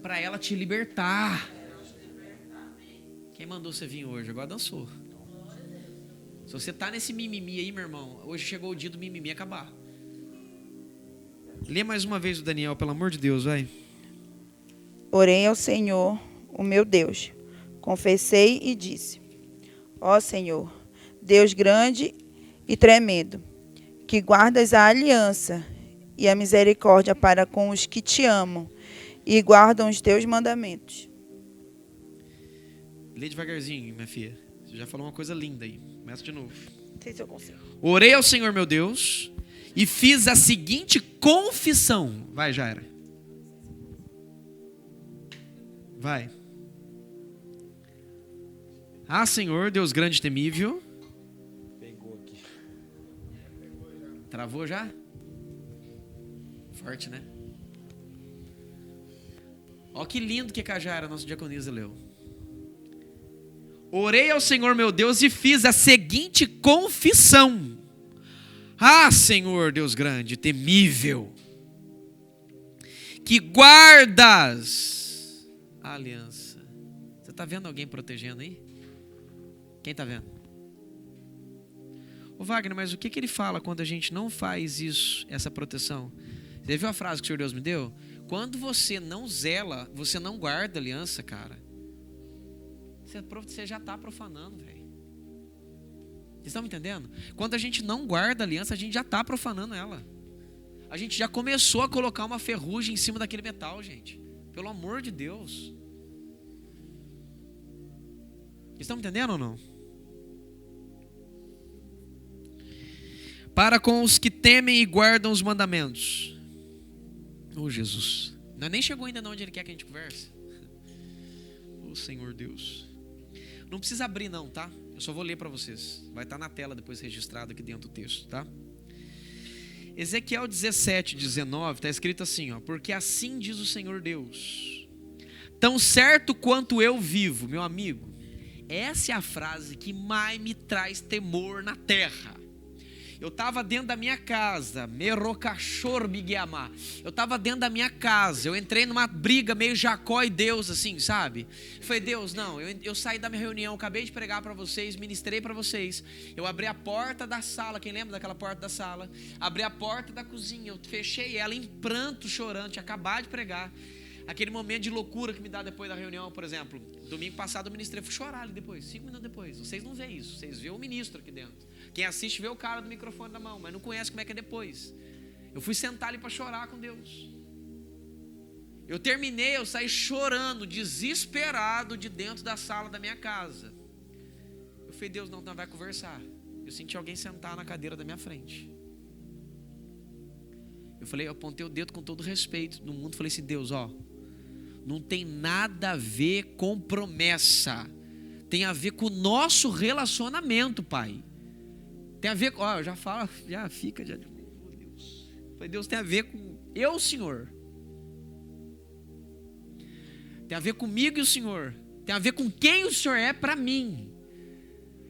Para ela te libertar. Quem mandou você vir hoje? Agora dançou. Se você está nesse mimimi aí, meu irmão, hoje chegou o dia do mimimi acabar. Lê mais uma vez o Daniel, pelo amor de Deus, vai. Orei ao Senhor, o meu Deus. Confessei e disse: Ó Senhor, Deus grande e tremendo, que guardas a aliança e a misericórdia para com os que te amam e guardam os teus mandamentos. Lê devagarzinho, minha filha. Você já falou uma coisa linda aí. Começa de novo. Não sei se eu consigo. Orei ao Senhor meu Deus e fiz a seguinte confissão. Vai, Jaira. Vai. Ah, Senhor, Deus grande e temível. Pegou aqui. Travou já? Forte, né? Ó que lindo que a Jaira, nossa diaconisa, leu. Orei ao Senhor meu Deus e fiz a seguinte confissão. Ah, Senhor, Deus grande, temível, que guardas a aliança. Você está vendo alguém protegendo aí? Quem está vendo? Ô Wagner, mas o que ele fala quando a gente não faz isso, essa proteção? Você viu a frase que o Senhor Deus me deu? Quando você não zela, você não guarda a aliança, cara, você já está profanando, velho. Vocês estão me entendendo? Quando a gente não guarda a aliança, a gente já está profanando ela. A gente já começou a colocar uma ferrugem em cima daquele metal, gente. Pelo amor de Deus. Vocês estão me entendendo ou não? Para com os que temem e guardam os mandamentos. Oh, Jesus. Não, nem chegou ainda onde Ele quer que a gente converse. Oh, Senhor Deus. Não precisa abrir não, tá? Eu só vou ler para vocês. Vai estar na tela depois registrado aqui dentro do texto, tá? Ezequiel 17, 19, está escrito assim, ó. Porque assim diz o Senhor Deus: tão certo quanto eu vivo, meu amigo, essa é a frase que mais me traz temor na terra. Eu estava dentro da minha casa, merocachor biguiamá. Eu estava dentro da minha casa, eu entrei numa briga meio Jacó e Deus, assim, sabe? Falei, Deus, não, eu saí da minha reunião, acabei de pregar para vocês, ministrei para vocês. Eu abri a porta da sala, quem lembra daquela porta da sala? Abri a porta da cozinha, eu fechei ela em pranto, chorando, tinha acabado de pregar. Aquele momento de loucura que me dá depois da reunião, por exemplo. Domingo passado eu ministrei, fui chorar ali depois, 5 minutos depois. Vocês não veem isso, vocês veem o ministro aqui dentro. Quem assiste vê o cara do microfone na mão, mas não conhece como é que é depois. Eu fui sentar ali para chorar com Deus. Eu terminei, eu saí chorando, desesperado de dentro da sala da minha casa. Eu falei, Deus, não vai conversar. Eu senti alguém sentar na cadeira da minha frente. Eu apontei o dedo com todo respeito no mundo, falei assim, Deus, não tem nada a ver com promessa. Tem a ver com o nosso relacionamento, Pai. Tem a ver com... já fala, já fica... oh, Deus. Falei, Deus, tem a ver com eu, Senhor. Tem a ver comigo e o Senhor. Tem a ver com quem o Senhor é para mim.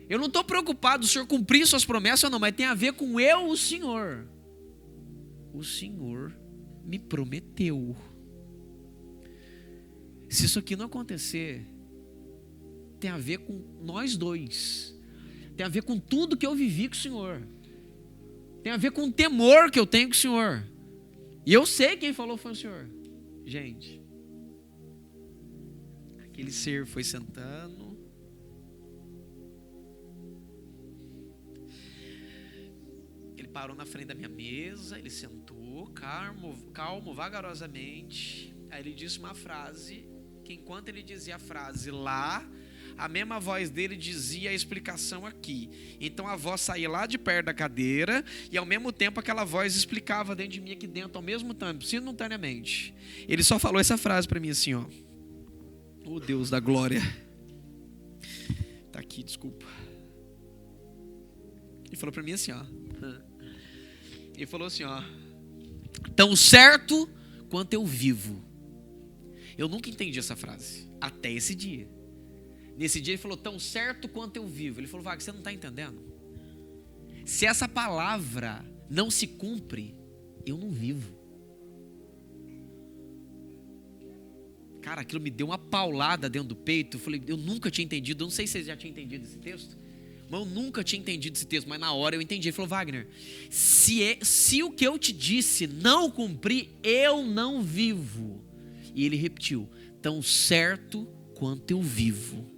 Eu não estou preocupado do Senhor cumprir suas promessas ou não, mas tem a ver com eu, o Senhor. O Senhor me prometeu. Se isso aqui não acontecer, tem a ver com nós dois. Tem a ver com tudo que eu vivi com o Senhor. Tem a ver com o temor que eu tenho com o Senhor. E eu sei quem falou foi o Senhor. Gente, aquele ser foi sentando. Ele parou na frente da minha mesa, ele sentou, calmo, vagarosamente. Aí ele disse uma frase, que enquanto ele dizia a frase lá, a mesma voz dele dizia a explicação aqui. Então a voz saía lá de perto da cadeira e ao mesmo tempo aquela voz explicava dentro de mim aqui dentro, ao mesmo tempo, simultaneamente. Ele só falou essa frase para mim assim, oh Deus da glória. Tá aqui, desculpa. Ele falou para mim assim, Ele falou assim, tão certo quanto eu vivo. Eu nunca entendi essa frase, até esse dia. Nesse dia ele falou, tão certo quanto eu vivo. Ele falou, Wagner, você não está entendendo? Se essa palavra não se cumpre, eu não vivo. Cara, aquilo me deu uma paulada dentro do peito. Eu falei, eu nunca tinha entendido. Eu não sei se você já tinha entendido esse texto, mas eu nunca tinha entendido esse texto. Mas na hora eu entendi. Ele falou, Wagner, se o que eu te disse não cumprir, eu não vivo. E ele repetiu, tão certo quanto eu vivo.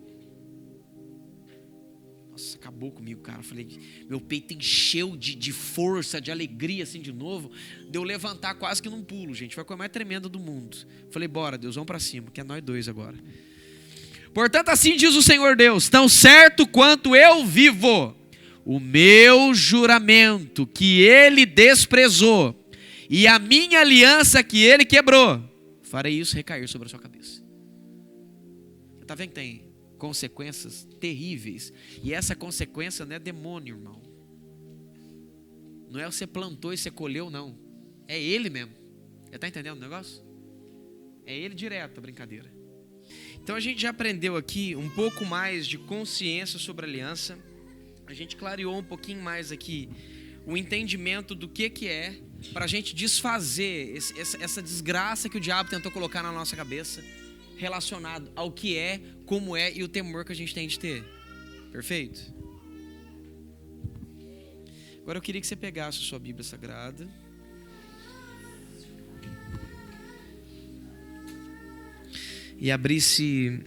Nossa, acabou comigo, cara. Eu falei, meu peito encheu de força, de alegria, assim, de novo. De eu levantar quase que num pulo, gente. Foi a coisa mais tremenda do mundo. Eu falei, bora, Deus, vamos pra cima, que é nós dois agora. Portanto, assim diz o Senhor Deus, tão certo quanto eu vivo, o meu juramento que ele desprezou e a minha aliança que ele quebrou, farei isso recair sobre a sua cabeça. Você está vendo que tem consequências terríveis. E essa consequência não é demônio, irmão. Não é você plantou e você colheu, não. É ele mesmo. Você está entendendo o negócio? É ele direto, a brincadeira. Então a gente já aprendeu aqui um pouco mais de consciência sobre a aliança. A gente clareou um pouquinho mais aqui o entendimento do que é, para a gente desfazer essa desgraça que o diabo tentou colocar na nossa cabeça, relacionado ao que é, como é e o temor que a gente tem de ter. Perfeito? Agora eu queria que você pegasse a sua Bíblia Sagrada. E abrisse...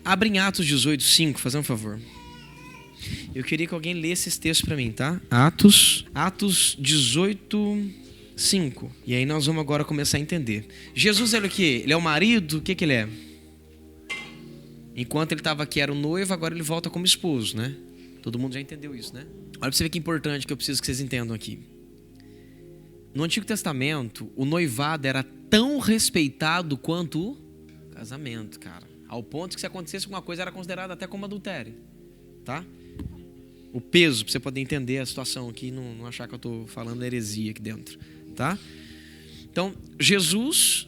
Abre em Atos 18:5, faz um favor. Eu queria que alguém lesse esse texto para mim, tá? Atos 18:5. E aí nós vamos agora começar a entender. Jesus, ele é o quê? Ele é o marido? O que ele é? Enquanto ele estava aqui era o noivo, agora ele volta como esposo, né? Todo mundo já entendeu isso, né? Olha para você ver que importante que eu preciso que vocês entendam aqui. No Antigo Testamento, o noivado era tão respeitado quanto o casamento, cara. Ao ponto que se acontecesse alguma coisa era considerado até como adultério, tá? O peso, para você poder entender a situação aqui, não achar que eu estou falando heresia aqui dentro, tá? Então, Jesus,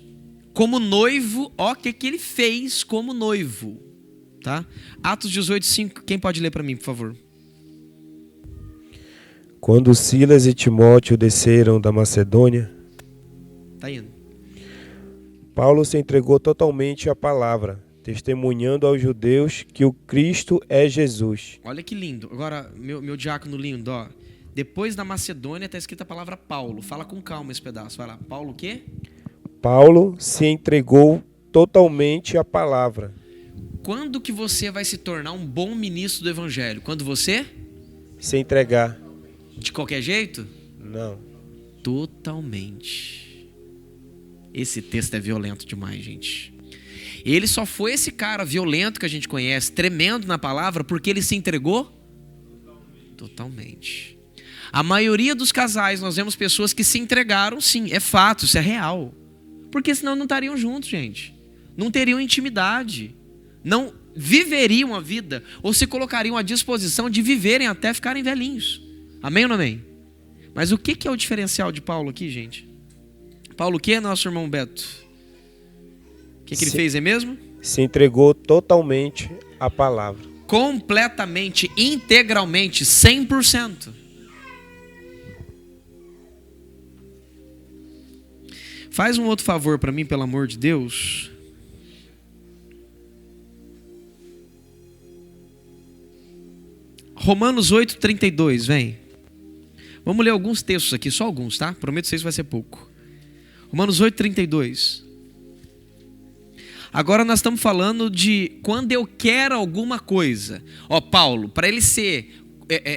como noivo, ó, o que ele fez como noivo? tá? Atos 18:5, quem pode ler para mim, por favor? Quando Silas e Timóteo desceram da Macedônia, Tá indo. Paulo se entregou totalmente à palavra, testemunhando aos judeus que o Cristo é Jesus. Olha que lindo. Agora, meu diácono lindo, ó. Depois da Macedônia está escrita a palavra Paulo. Fala com calma esse pedaço. Vai lá. Paulo o quê? Paulo se entregou totalmente à palavra. Quando que você vai se tornar um bom ministro do evangelho? Quando você? Se entregar. De qualquer jeito? Não. Totalmente. Esse texto é violento demais, gente. Ele só foi esse cara violento que a gente conhece, tremendo na palavra, porque ele se entregou totalmente. A maioria dos casais, nós vemos pessoas que se entregaram, sim, é fato, isso é real. Porque senão não estariam juntos, gente. Não teriam intimidade. Não viveriam a vida, ou se colocariam à disposição de viverem até ficarem velhinhos. Amém ou não amém? Mas o que é o diferencial de Paulo aqui, gente? Paulo o que, nosso irmão Beto? O que ele fez, é mesmo? Se entregou totalmente à palavra. Completamente, integralmente, 100%. Faz um outro favor para mim, pelo amor de Deus. Romanos 8:32, vem. Vamos ler alguns textos aqui, só alguns, tá? Prometo que isso vai ser pouco. Romanos 8:32. Agora nós estamos falando de quando eu quero alguma coisa. Ó, Paulo, para ele ser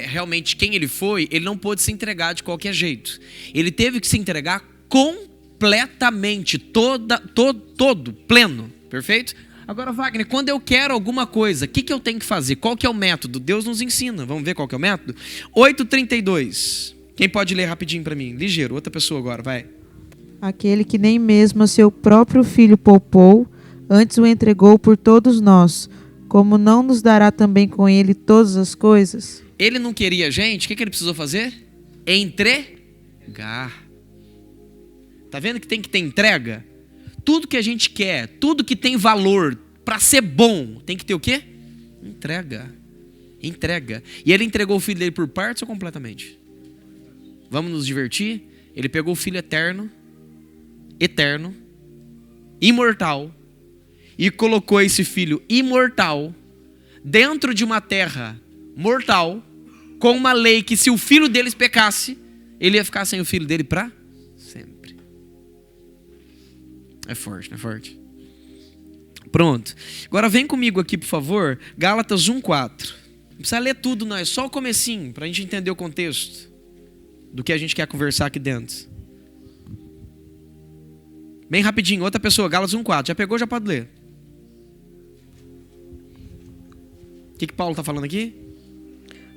realmente quem ele foi, ele não pôde se entregar de qualquer jeito. Ele teve que se entregar completamente, todo, pleno, perfeito? Agora, Wagner, quando eu quero alguma coisa, o que eu tenho que fazer? Qual que é o método? Deus nos ensina. Vamos ver qual que é o método? 8:32. Quem pode ler rapidinho para mim? Ligeiro, outra pessoa agora, vai. Aquele que nem mesmo a seu próprio filho poupou, antes o entregou por todos nós, como não nos dará também com ele todas as coisas? Ele não queria gente, o que ele precisou fazer? Entregar. Tá vendo que tem que ter entrega? Tudo que a gente quer, tudo que tem valor para ser bom, tem que ter o quê? Entrega. Entrega. E ele entregou o filho dele por partes ou completamente? Vamos nos divertir? Ele pegou o filho eterno, imortal, e colocou esse filho imortal dentro de uma terra mortal, com uma lei que se o filho deles pecasse, ele ia ficar sem o filho dele para sempre. É forte, não é forte? Pronto. Agora vem comigo aqui, por favor, Gálatas 1:4. Não precisa ler tudo, não, é só o comecinho, para a gente entender o contexto do que a gente quer conversar aqui dentro. Bem rapidinho, outra pessoa, Gálatas 1:4. Já pegou, já pode ler. O que Paulo está falando aqui?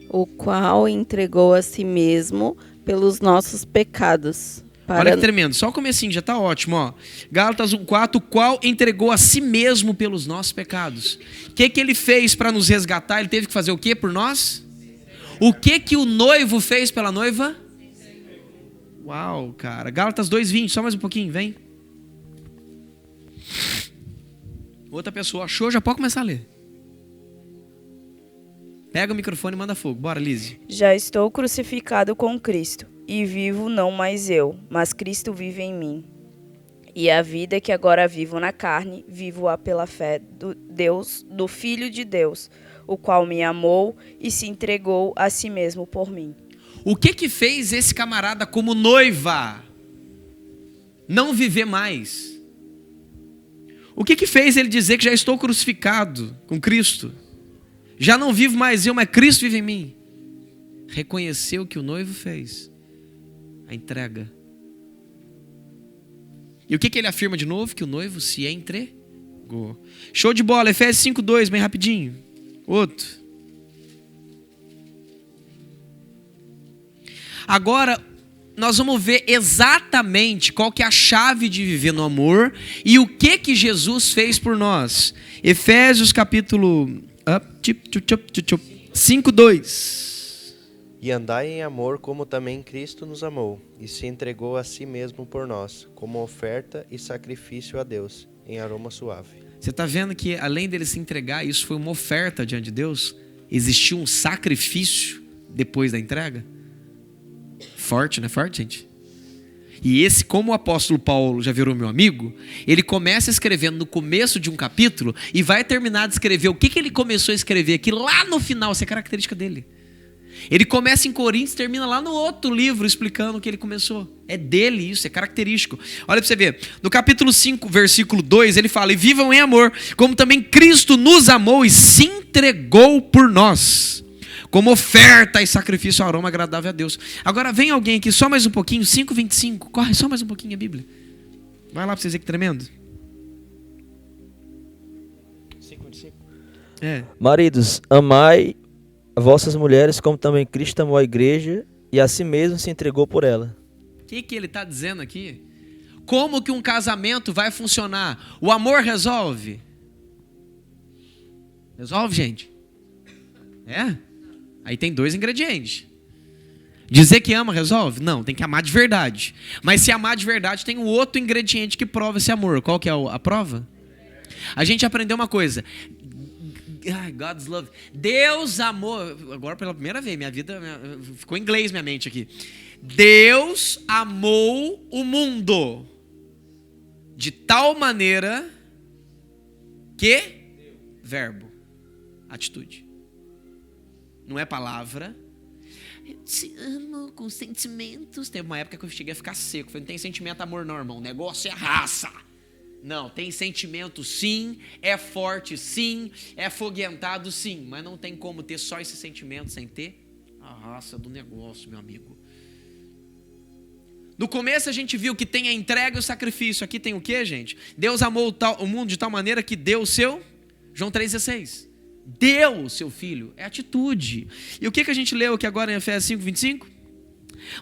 O qual entregou a si mesmo pelos nossos pecados. Olha que tremendo, só o comecinho já está ótimo, ó. Gálatas 1:4, o qual entregou a si mesmo pelos nossos pecados. O que ele fez para nos resgatar? Ele teve que fazer o que por nós? O que o noivo fez pela noiva? Uau, cara. Gálatas 2:20, só mais um pouquinho, vem. Outra pessoa achou, já pode começar a ler. Pega o microfone e manda fogo. Bora, Lizzy. Já estou crucificado com Cristo, e vivo não mais eu, mas Cristo vive em mim. E a vida que agora vivo na carne, vivo-a pela fé do Filho de Deus, o qual me amou e se entregou a si mesmo por mim. O que fez esse camarada como noiva não viver mais? O que fez ele dizer que já estou crucificado com Cristo? Já não vivo mais eu, mas Cristo vive em mim. Reconheceu o que o noivo fez. A entrega. E o que ele afirma de novo? Que o noivo se entregou. Show de bola. Efésios 5:2, bem rapidinho. Outro. Agora, nós vamos ver exatamente qual que é a chave de viver no amor e o que Jesus fez por nós. Efésios capítulo 5:2. E andai em amor como também Cristo nos amou, e se entregou a si mesmo por nós, como oferta e sacrifício a Deus. em aroma suave. Você está vendo que além dele se entregar, isso foi uma oferta diante de Deus? Existiu um sacrifício depois da entrega? Forte, não é forte, gente? E esse, como o apóstolo Paulo já virou meu amigo, ele começa escrevendo no começo de um capítulo e vai terminar de escrever o que ele começou a escrever aqui lá no final. Essa é a característica dele. Ele começa em Coríntios e termina lá no outro livro explicando o que ele começou. É dele isso, é característico. Olha para você ver, no capítulo 5, versículo 2, ele fala: e vivam em amor, como também Cristo nos amou e se entregou por nós, como oferta e sacrifício, aroma agradável a Deus. Agora vem alguém aqui, só mais um pouquinho, 5:25, corre só mais um pouquinho a Bíblia. Vai lá para vocês verem que tremendo. 5:25. Maridos, amai vossas mulheres como também Cristo amou a igreja e a si mesmo se entregou por ela. O que ele está dizendo aqui? Como que um casamento vai funcionar? O amor resolve? Resolve, gente? É? Aí tem 2 ingredientes. Dizer que ama resolve? Não, tem que amar de verdade. Mas se amar de verdade, tem um outro ingrediente que prova esse amor. Qual que é a prova? A gente aprendeu uma coisa. God's love. Deus amou. Agora pela primeira vez, minha vida ficou em inglês minha mente aqui. Deus amou o mundo de tal maneira que verbo, atitude. Não é palavra. Eu te amo com sentimentos. Teve uma época que eu cheguei a ficar seco. Falei, não tem sentimento, amor não, irmão. O negócio é raça. Não, tem sentimento sim, é forte sim, é foguentado sim, mas não tem como ter só esse sentimento sem ter a raça do negócio, meu amigo. No começo a gente viu que tem a entrega e o sacrifício. Aqui tem o que, gente? Deus amou o mundo de tal maneira que deu o seu, João 3,16. Deu o seu filho, é atitude. E o que a gente leu aqui agora em Efésios 5:25?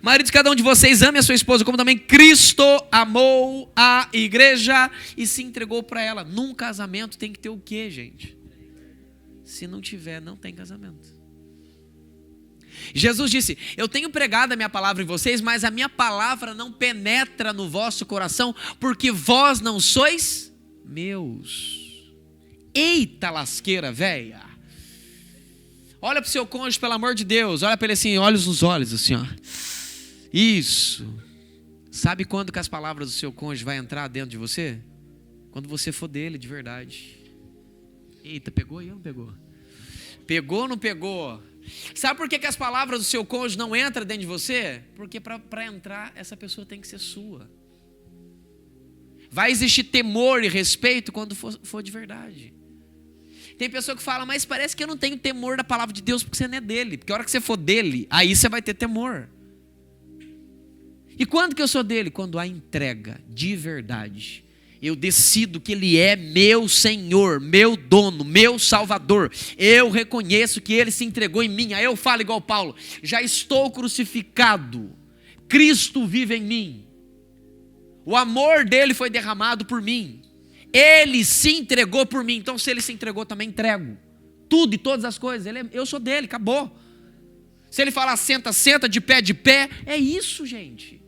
Maridos, cada um de vocês ame a sua esposa como também Cristo amou a igreja e se entregou para ela. Num casamento tem que ter o quê, gente? Se não tiver, não tem casamento. Jesus disse: eu tenho pregado a minha palavra em vocês, mas a minha palavra não penetra no vosso coração, porque vós não sois meus. Eita lasqueira velha. Olha para o seu cônjuge, pelo amor de Deus. Olha para ele assim, olhos nos olhos, assim, ó. Isso. Sabe quando que as palavras do seu cônjuge vai entrar dentro de você? Quando você for dele de verdade. Eita, pegou aí ou não pegou? Pegou ou não pegou? Sabe por que as palavras do seu cônjuge não entram dentro de você? Porque para entrar, essa pessoa tem que ser sua. Vai existir temor e respeito quando for de verdade. Tem pessoa que fala, mas parece que eu não tenho temor da palavra de Deus porque você não é dele. Porque a hora que você for dele, aí você vai ter temor. E quando que eu sou dele? Quando há entrega de verdade. Eu decido que ele é meu Senhor, meu dono, meu Salvador. Eu reconheço que ele se entregou em mim. Aí eu falo igual Paulo, já estou crucificado. Cristo vive em mim. O amor dele foi derramado por mim. Ele se entregou por mim. Então se ele se entregou, também entrego. Tudo e todas as coisas. Eu sou dele, acabou. Se ele falar senta, senta, de pé, é isso, gente.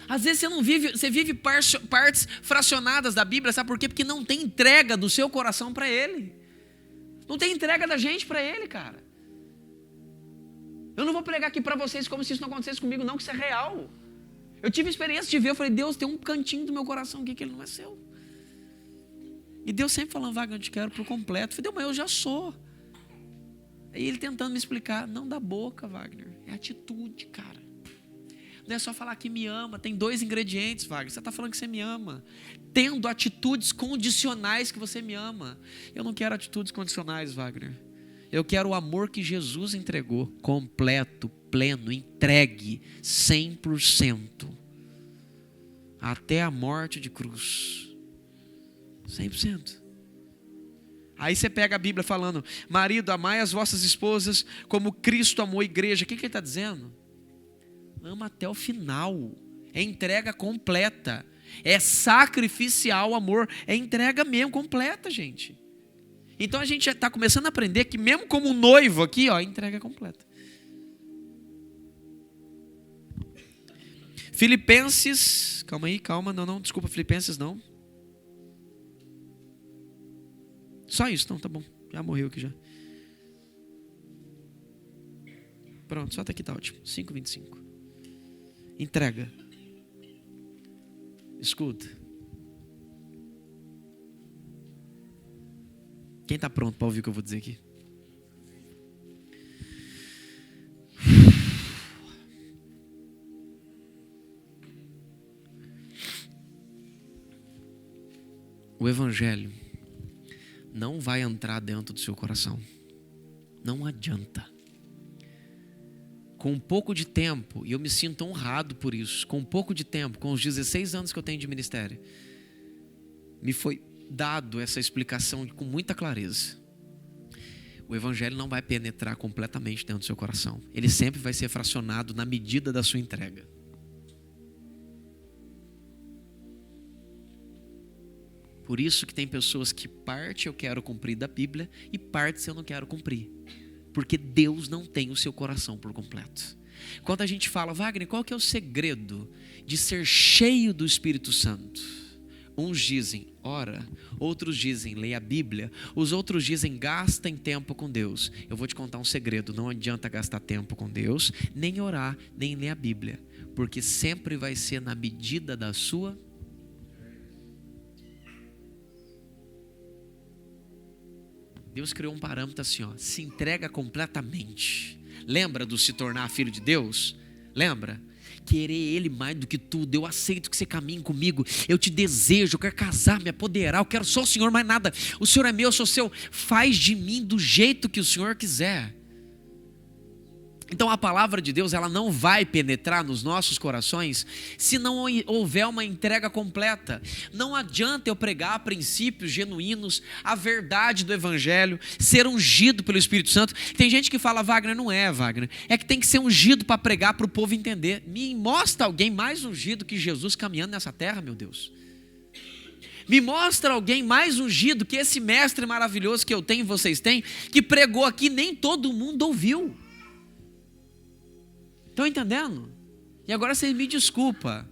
Às vezes você vive partes fracionadas da Bíblia, sabe por quê? Porque não tem entrega do seu coração para ele. Não tem entrega da gente para ele, cara. Eu não vou pregar aqui para vocês como se isso não acontecesse comigo, não, que isso é real. Eu tive experiência de ver, eu falei, Deus, tem um cantinho do meu coração aqui que ele não é seu. E Deus sempre falando, Wagner, eu te quero por completo. Eu falei, Deus, mas eu já sou. Aí ele tentando me explicar, não da boca, Wagner, é atitude, cara. Não é só falar que me ama, tem 2 ingredientes, Wagner. Você está falando que você me ama, tendo atitudes condicionais que você me ama. Eu não quero atitudes condicionais, Wagner. Eu quero o amor que Jesus entregou, completo, pleno, entregue, 100%. Até a morte de cruz. 100%. Aí você pega a Bíblia falando, marido, amai as vossas esposas como Cristo amou a igreja. O que ele está dizendo? Ama até o final. É entrega completa. É sacrificial o amor. É entrega mesmo, completa, gente. Então a gente já está começando a aprender que mesmo como noivo aqui, ó, entrega completa. Filipenses, calma, não, desculpa, Filipenses não. Só isso, não, tá bom, já morreu aqui já. Pronto, só até aqui tá ótimo, 5:25. Entrega. Escuta. Quem está pronto para ouvir o que eu vou dizer aqui? O Evangelho não vai entrar dentro do seu coração. Não adianta. Com um pouco de tempo, e eu me sinto honrado por isso, com um pouco de tempo, com os 16 anos que eu tenho de ministério, me foi dado essa explicação com muita clareza. O Evangelho não vai penetrar completamente dentro do seu coração. Ele sempre vai ser fracionado na medida da sua entrega. Por isso que tem pessoas que parte eu quero cumprir da Bíblia e parte eu não quero cumprir. Porque Deus não tem o seu coração por completo. Quando a gente fala, Wagner, qual que é o segredo de ser cheio do Espírito Santo? Uns dizem, ora, outros dizem, leia a Bíblia, os outros dizem, gastem tempo com Deus. Eu vou te contar um segredo, não adianta gastar tempo com Deus, nem orar, nem ler a Bíblia, porque sempre vai ser na medida da sua. Deus criou um parâmetro assim, ó, se entrega completamente. Lembra do se tornar filho de Deus? Lembra? Querer Ele mais do que tudo. Eu aceito que você caminhe comigo. Eu te desejo, eu quero casar, me apoderar. Eu quero só o Senhor, mais nada. O Senhor é meu, eu sou seu. Faz de mim do jeito que o Senhor quiser. Então a palavra de Deus, ela não vai penetrar nos nossos corações se não houver uma entrega completa. Não adianta eu pregar princípios genuínos, a verdade do Evangelho, ser ungido pelo Espírito Santo. Tem gente que fala, Wagner, não é, Wagner. É que tem que ser ungido para pregar, para o povo entender. Me mostra alguém mais ungido que Jesus caminhando nessa terra, meu Deus. Me mostra alguém mais ungido que esse mestre maravilhoso que eu tenho e vocês têm, que pregou aqui, nem todo mundo ouviu. Estão entendendo? E agora vocês me desculpa.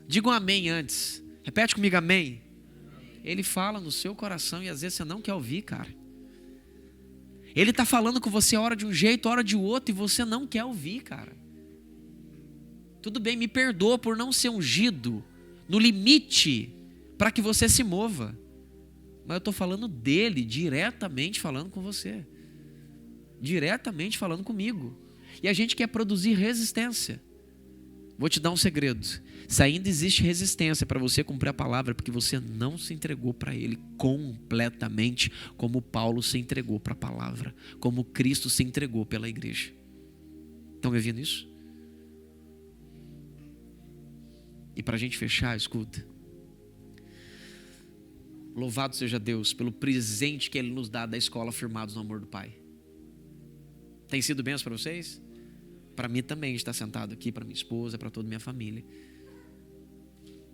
Diga um amém antes. Repete comigo, amém. Ele fala no seu coração e às vezes você não quer ouvir, cara. Ele está falando com você hora de um jeito, hora de outro, e você não quer ouvir, cara. Tudo bem, me perdoa por não ser ungido no limite para que você se mova. Mas eu estou falando dele, diretamente falando com você. Diretamente falando comigo. E a gente quer produzir resistência. Vou te dar um segredo. Se ainda existe resistência para você cumprir a palavra, porque você não se entregou para Ele completamente, como Paulo se entregou para a palavra, como Cristo se entregou pela igreja. Estão me ouvindo isso? E para a gente fechar, escuta. Louvado seja Deus pelo presente que Ele nos dá da escola Firmados no Amor do Pai. Tem sido bênção para vocês? Para mim também, estar sentado aqui, para minha esposa, para toda a minha família.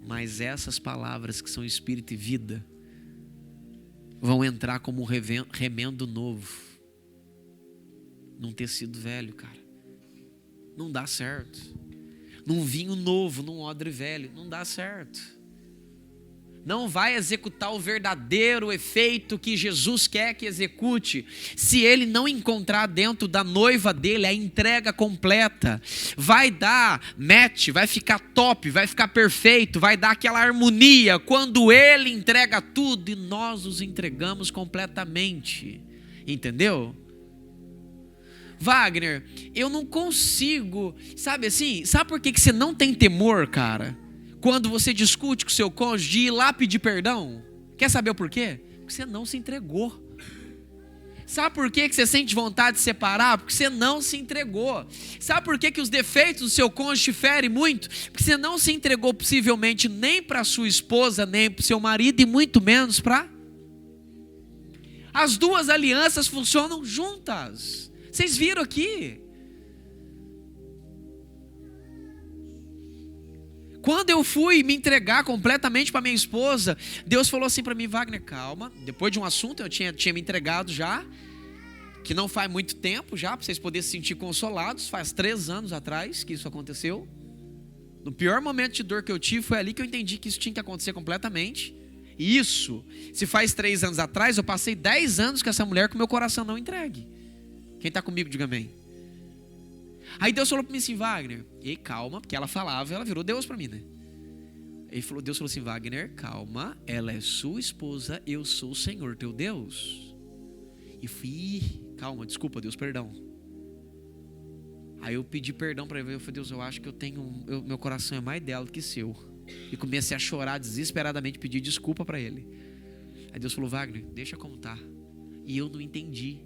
Mas essas palavras que são espírito e vida vão entrar como um remendo novo num tecido velho, cara. Não dá certo. Num vinho novo, num odre velho, não dá certo. Não vai executar o verdadeiro efeito que Jesus quer que execute se ele não encontrar dentro da noiva dele a entrega completa. Vai dar match, vai ficar top, vai ficar perfeito, vai dar aquela harmonia quando ele entrega tudo e nós os entregamos completamente. Entendeu? Wagner, eu não consigo, sabe assim, sabe por que você não tem temor, cara? Quando você discute com o seu cônjuge de ir lá pedir perdão, quer saber o porquê? Porque você não se entregou. Sabe por que você sente vontade de separar? Porque você não se entregou. Sabe por que os defeitos do seu cônjuge te ferem muito? Porque você não se entregou possivelmente nem para sua esposa, nem para o seu marido e muito menos para... As duas alianças funcionam juntas. Vocês viram aqui? Quando eu fui me entregar completamente para minha esposa, Deus falou assim para mim, Wagner, calma. Depois de um assunto, eu tinha me entregado já, que não faz muito tempo já, para vocês poderem se sentir consolados. Faz 3 anos atrás que isso aconteceu. No pior momento de dor que eu tive, foi ali que eu entendi que isso tinha que acontecer completamente. E isso, se faz 3 anos atrás, eu passei 10 anos com essa mulher com meu coração não entregue. Quem está comigo, diga amém. Aí Deus falou para mim assim, Wagner, ei, calma, porque ela falava, ela virou Deus para mim, né? Deus falou assim, Wagner, calma, ela é sua esposa, eu sou o Senhor teu Deus. E fui, calma, desculpa Deus, perdão. Aí eu pedi perdão para ele, eu falei, Deus, eu acho que meu coração é mais dela do que seu. E comecei a chorar desesperadamente, pedir desculpa para ele. Aí Deus falou, Wagner, deixa como tá. E eu não entendi.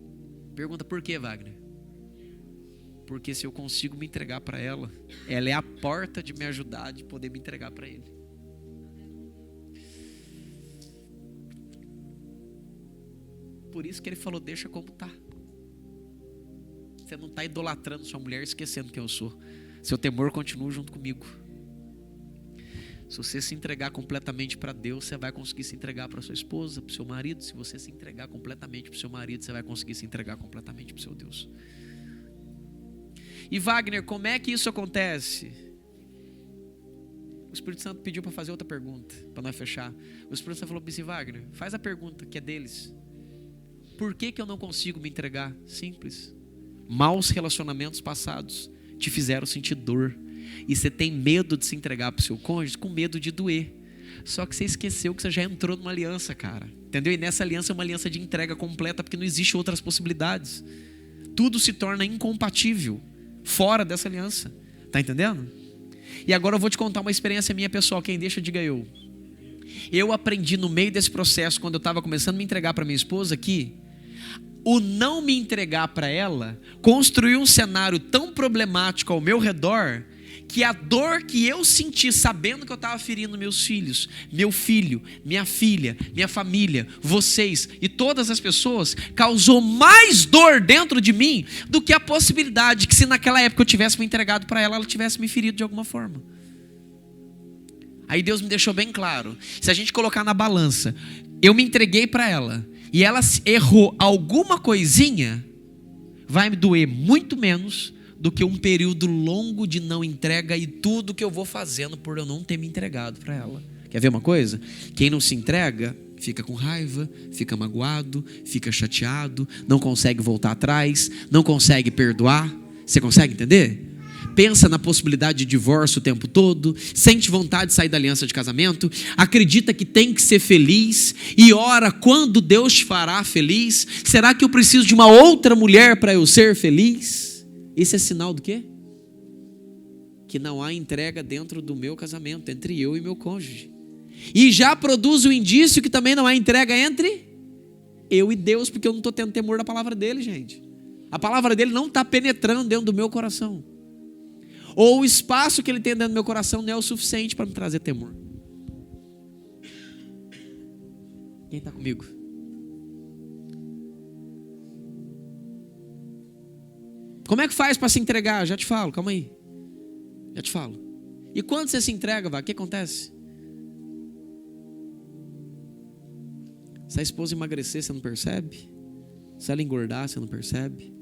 Pergunta, por que, Wagner? Porque se eu consigo me entregar para ela, ela é a porta de me ajudar, de poder me entregar para ele. Por isso que ele falou, deixa como tá. Você não está idolatrando sua mulher, esquecendo quem eu sou. Seu temor continua junto comigo. Se você se entregar completamente para Deus, você vai conseguir se entregar para sua esposa, para o seu marido. Se você se entregar completamente para o seu marido, você vai conseguir se entregar completamente para o seu Deus. E Wagner, como é que isso acontece? O Espírito Santo pediu para fazer outra pergunta, para nós fechar. O Espírito Santo falou para mim assim, Wagner, faz a pergunta que é deles. Por que eu não consigo me entregar? Simples. Maus relacionamentos passados te fizeram sentir dor. E você tem medo de se entregar para o seu cônjuge com medo de doer. Só que você esqueceu que você já entrou numa aliança, cara. Entendeu? E nessa aliança é uma aliança de entrega completa, porque não existe outras possibilidades. Tudo se torna incompatível fora dessa aliança. Tá entendendo? E agora eu vou te contar uma experiência minha pessoal. Quem deixa, diga eu. Eu aprendi no meio desse processo, quando eu estava começando a me entregar para minha esposa, que o não me entregar para ela construiu um cenário tão problemático ao meu redor, que a dor que eu senti sabendo que eu estava ferindo meus filhos, meu filho, minha filha, minha família, vocês e todas as pessoas, causou mais dor dentro de mim do que a possibilidade que, se naquela época eu tivesse me entregado para ela, ela tivesse me ferido de alguma forma. Aí Deus me deixou bem claro, se a gente colocar na balança, eu me entreguei para ela e ela errou alguma coisinha, vai me doer muito menos do que um período longo de não entrega e tudo que eu vou fazendo por eu não ter me entregado para ela. Quer ver uma coisa? Quem não se entrega fica com raiva, fica magoado, fica chateado, não consegue voltar atrás, não consegue perdoar. Você consegue entender? Pensa na possibilidade de divórcio o tempo todo, sente vontade de sair da aliança de casamento, acredita que tem que ser feliz e ora quando Deus te fará feliz. Será que eu preciso de uma outra mulher para eu ser feliz? Esse é sinal do quê? Que não há entrega dentro do meu casamento, entre eu e meu cônjuge. E já produz o indício que também não há entrega entre eu e Deus, porque eu não estou tendo temor da palavra dele, gente. A palavra dele não está penetrando dentro do meu coração. Ou o espaço que ele tem dentro do meu coração não é o suficiente para me trazer temor. Quem está comigo? Como é que faz para se entregar? Já te falo, calma aí. Já te falo. E quando você se entrega, o que acontece? Se a esposa emagrecer, você não percebe? Se ela engordar, você não percebe?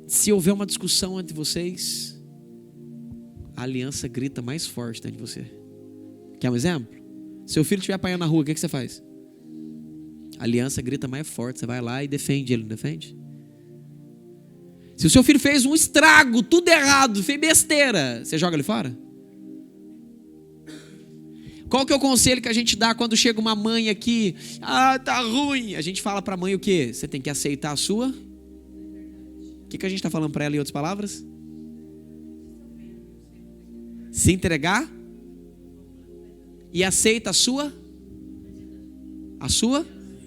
Se houver uma discussão entre vocês, a aliança grita mais forte dentro de você. Quer um exemplo? Seu filho estiver apanhando na rua, o que você faz? A aliança grita mais forte, você vai lá e defende ele, não defende? Se o seu filho fez um estrago, tudo errado, fez besteira, você joga ele fora? Qual que é o conselho que a gente dá quando chega uma mãe aqui? Ah, tá ruim. A gente fala para a mãe o quê? Você tem que aceitar a sua... O que a gente está falando para ela em outras palavras? Se entregar e aceita a sua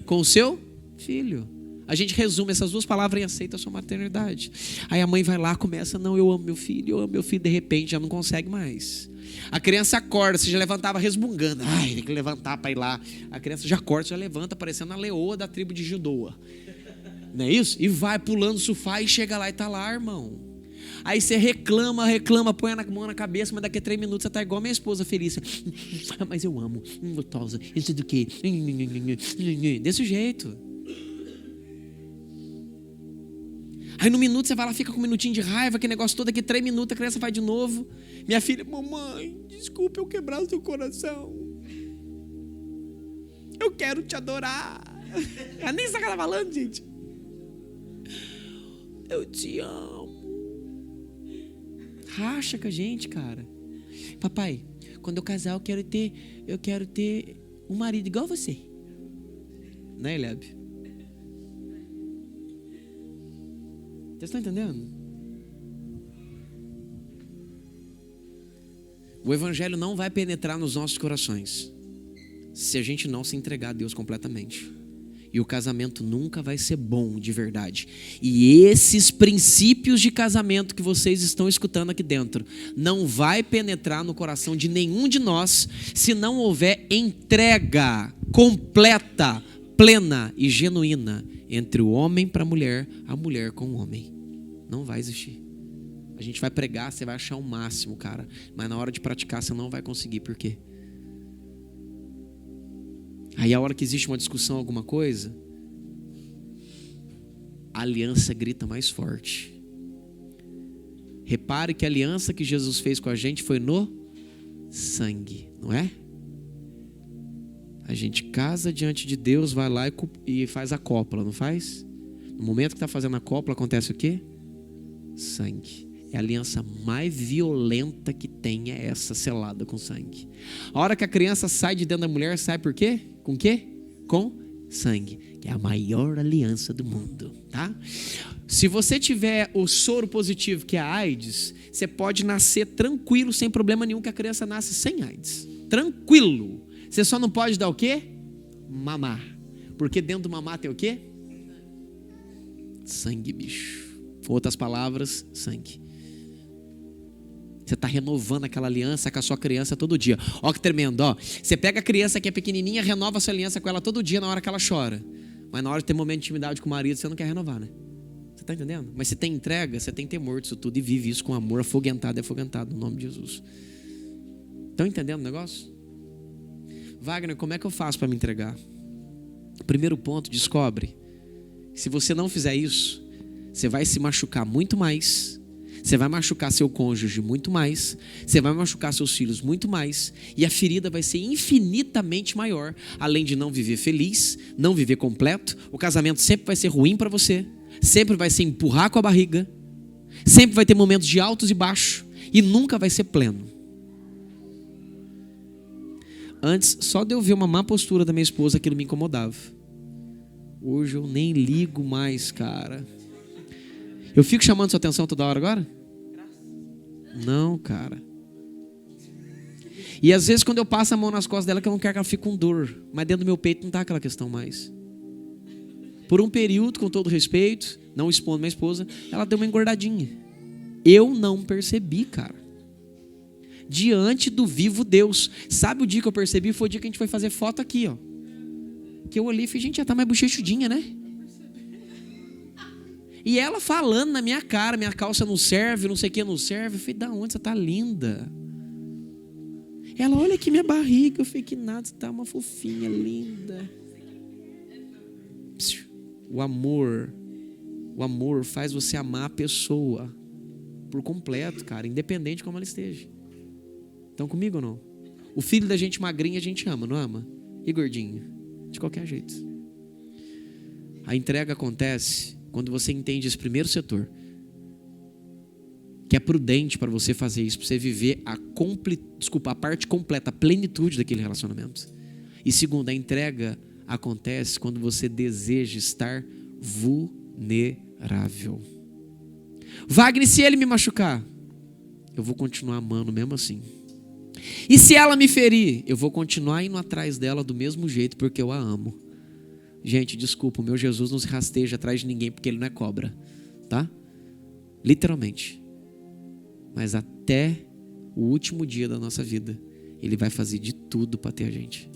com o seu filho. A gente resume essas duas palavras em aceita a sua maternidade. Aí a mãe vai lá, começa, não, eu amo meu filho, de repente já não consegue mais. A criança acorda, você já levantava resmungando, ai, tem que levantar para ir lá. A criança já acorda, já levanta, parecendo a leoa da tribo de Judoa. Não é isso? E vai pulando o sofá e chega lá e tá lá, irmão. Aí você reclama, põe a mão na cabeça, mas daqui a 3 minutos você tá igual a minha esposa, feliz. Mas eu amo, gostosa, isso do quê? Desse jeito. Aí no minuto você vai lá, fica com um minutinho de raiva, aquele negócio todo, aqui 3 minutos a criança vai de novo. Minha filha, mamãe, desculpa eu quebrar o seu coração. Eu quero te adorar. Ela nem sabe o que ela tá falando, gente. Eu te amo. Racha com a gente, cara. Papai, quando eu casar eu quero ter um marido igual você. Né, Eliab? Vocês estão entendendo? O evangelho não vai penetrar nos nossos corações se a gente não se entregar a Deus completamente. E o casamento nunca vai ser bom de verdade. E esses princípios de casamento que vocês estão escutando aqui dentro não vai penetrar no coração de nenhum de nós se não houver entrega completa, plena e genuína entre o homem para a mulher com o homem. Não vai existir. A gente vai pregar, você vai achar o máximo, cara. Mas na hora de praticar você não vai conseguir. Por quê? Aí a hora que existe uma discussão, alguma coisa, a aliança grita mais forte. Repare que a aliança que Jesus fez com a gente foi no sangue, não é? A gente casa diante de Deus, vai lá e faz a cópula, não faz? No momento que está fazendo a cópula, acontece o quê? Sangue. É a aliança mais violenta que tem, é essa selada com sangue. A hora que a criança sai de dentro da mulher, sai por quê? Com quê? Com sangue, que é a maior aliança do mundo, tá? Se você tiver o soro positivo, que é a AIDS, você pode nascer tranquilo, sem problema nenhum, que a criança nasce sem AIDS. Tranquilo. Você só não pode dar o quê? Mamar. Porque dentro do mamar tem o quê? Sangue, bicho. Outras palavras, sangue. Você está renovando aquela aliança com a sua criança todo dia. Ó que tremendo, ó. Você pega a criança que é pequenininha, renova a sua aliança com ela todo dia na hora que ela chora. Mas na hora de ter momento de intimidade com o marido, você não quer renovar, né? Você está entendendo? Mas você tem entrega, você tem temor disso tudo e vive isso com amor afoguentado e afogentado no nome de Jesus. Estão entendendo o negócio? Wagner, como é que eu faço para me entregar? Primeiro ponto, descobre. Se você não fizer isso, você vai se machucar muito mais. Você vai machucar seu cônjuge muito mais. Você vai machucar seus filhos muito mais. E a ferida vai ser infinitamente maior. Além de não viver feliz, não viver completo. O casamento sempre vai ser ruim para você. Sempre vai ser empurrar com a barriga. Sempre vai ter momentos de altos e baixos. E nunca vai ser pleno. Antes, só de eu ver uma má postura da minha esposa, aquilo me incomodava. Hoje eu nem ligo mais, cara. Eu fico chamando sua atenção toda hora agora? Não, cara. E às vezes quando eu passo a mão nas costas dela, que eu não quero que ela fique com dor. Mas dentro do meu peito não está aquela questão mais. Por um período, com todo respeito, não expondo minha esposa, ela deu uma engordadinha. Eu não percebi, cara. Diante do vivo Deus. Sabe o dia que eu percebi? Foi o dia que a gente foi fazer foto aqui, ó. Que eu olhei e falei, gente, já tá mais bochechudinha, né? E ela falando na minha cara, minha calça não serve, não sei o que não serve. Eu falei, da onde? Você tá linda. Ela, olha aqui minha barriga. Eu falei, que nada, você tá uma fofinha, linda. O amor faz você amar a pessoa por completo, cara, independente de como ela esteja. Estão comigo ou não? O filho da gente magrinho a gente ama, não ama? E gordinho? De qualquer jeito. A entrega acontece quando você entende esse primeiro setor, que é prudente para você fazer isso, para você viver a parte completa, a plenitude daquele relacionamento. E segundo, a entrega acontece quando você deseja estar vulnerável. Wagner, se ele me machucar, eu vou continuar amando mesmo assim. E se ela me ferir, eu vou continuar indo atrás dela do mesmo jeito, porque eu a amo. Gente, desculpa, o meu Jesus não se rasteja atrás de ninguém porque ele não é cobra, tá? Literalmente. Mas até o último dia da nossa vida, ele vai fazer de tudo para ter a gente.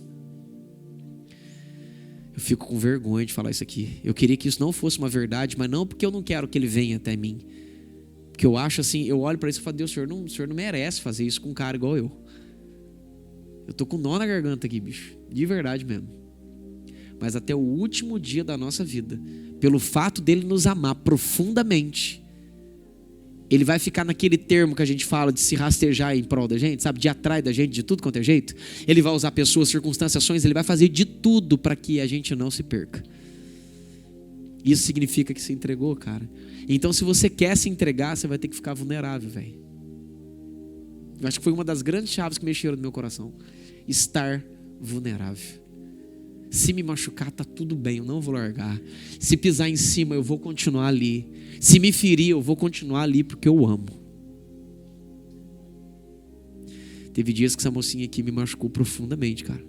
Eu fico com vergonha de falar isso aqui. Eu queria que isso não fosse uma verdade, mas não porque eu não quero que ele venha até mim. Porque eu acho assim, eu olho para isso e falo, Deus, o senhor não merece fazer isso com um cara igual eu. Eu tô com nó na garganta aqui, bicho. De verdade mesmo. mas até o último dia da nossa vida, pelo fato dele nos amar profundamente, ele vai ficar naquele termo que a gente fala de se rastejar em prol da gente, sabe? De ir atrás da gente de tudo quanto é jeito. Ele vai usar pessoas, circunstâncias, ações, ele vai fazer de tudo para que a gente não se perca. Isso significa que se entregou, cara. Então, se você quer se entregar, você vai ter que ficar vulnerável, velho. Eu acho que foi uma das grandes chaves que mexeram no meu coração. Estar vulnerável. Se me machucar, tá tudo bem, eu não vou largar. Se pisar em cima, eu vou continuar ali. Se me ferir, eu vou continuar ali porque eu amo. Teve dias que essa mocinha aqui me machucou profundamente, cara.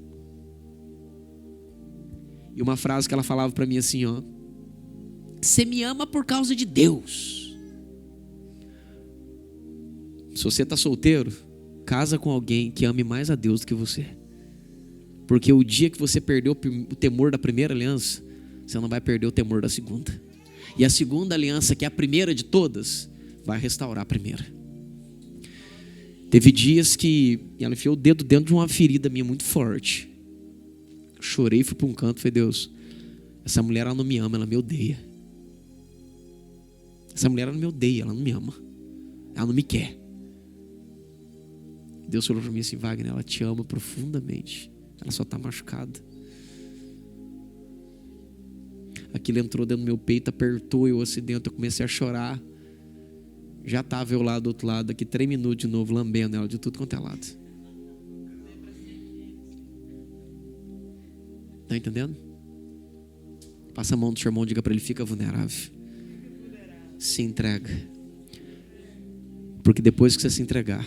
E uma frase que ela falava pra mim assim, ó: você me ama por causa de Deus. Se você tá solteiro, casa com alguém que ame mais a Deus do que você. Porque o dia que você perdeu o temor da primeira aliança, você não vai perder o temor da segunda. E a segunda aliança, que é a primeira de todas, vai restaurar a primeira. Teve dias que ela enfiou o dedo dentro de uma ferida minha muito forte. Eu chorei, fui para um canto, falei: Deus, essa mulher ela não me ama, ela me odeia. Essa mulher ela não me odeia, ela não me ama. Ela não me quer. Deus falou para mim assim: Wagner, ela te ama profundamente. Ela só está machucada. Aquilo entrou dentro do meu peito, apertou eu assim dentro, eu comecei a chorar. Já estava eu lá do outro lado, daqui 3 minutos de novo, lambendo ela de tudo quanto é lado. Tá entendendo? Passa a mão do seu irmão, diga para ele: fica vulnerável. Se entrega. Porque depois que você se entregar,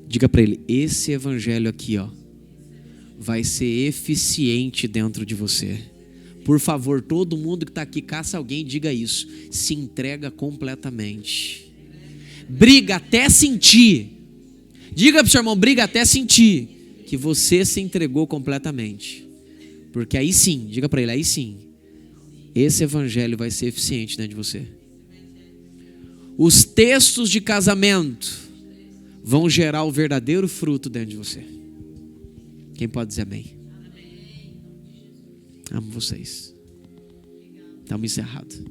diga para ele: esse evangelho aqui, ó, vai ser eficiente dentro de você. Por favor, todo mundo que está aqui, caça alguém, diga isso. Se entrega completamente. Briga até sentir. Diga para o seu irmão: briga até sentir que você se entregou completamente. Porque aí sim, diga para ele, aí sim, esse evangelho vai ser eficiente dentro de você. Os textos de casamento vão gerar o verdadeiro fruto dentro de você. Quem pode dizer amém? Amo vocês. Estamos encerrados.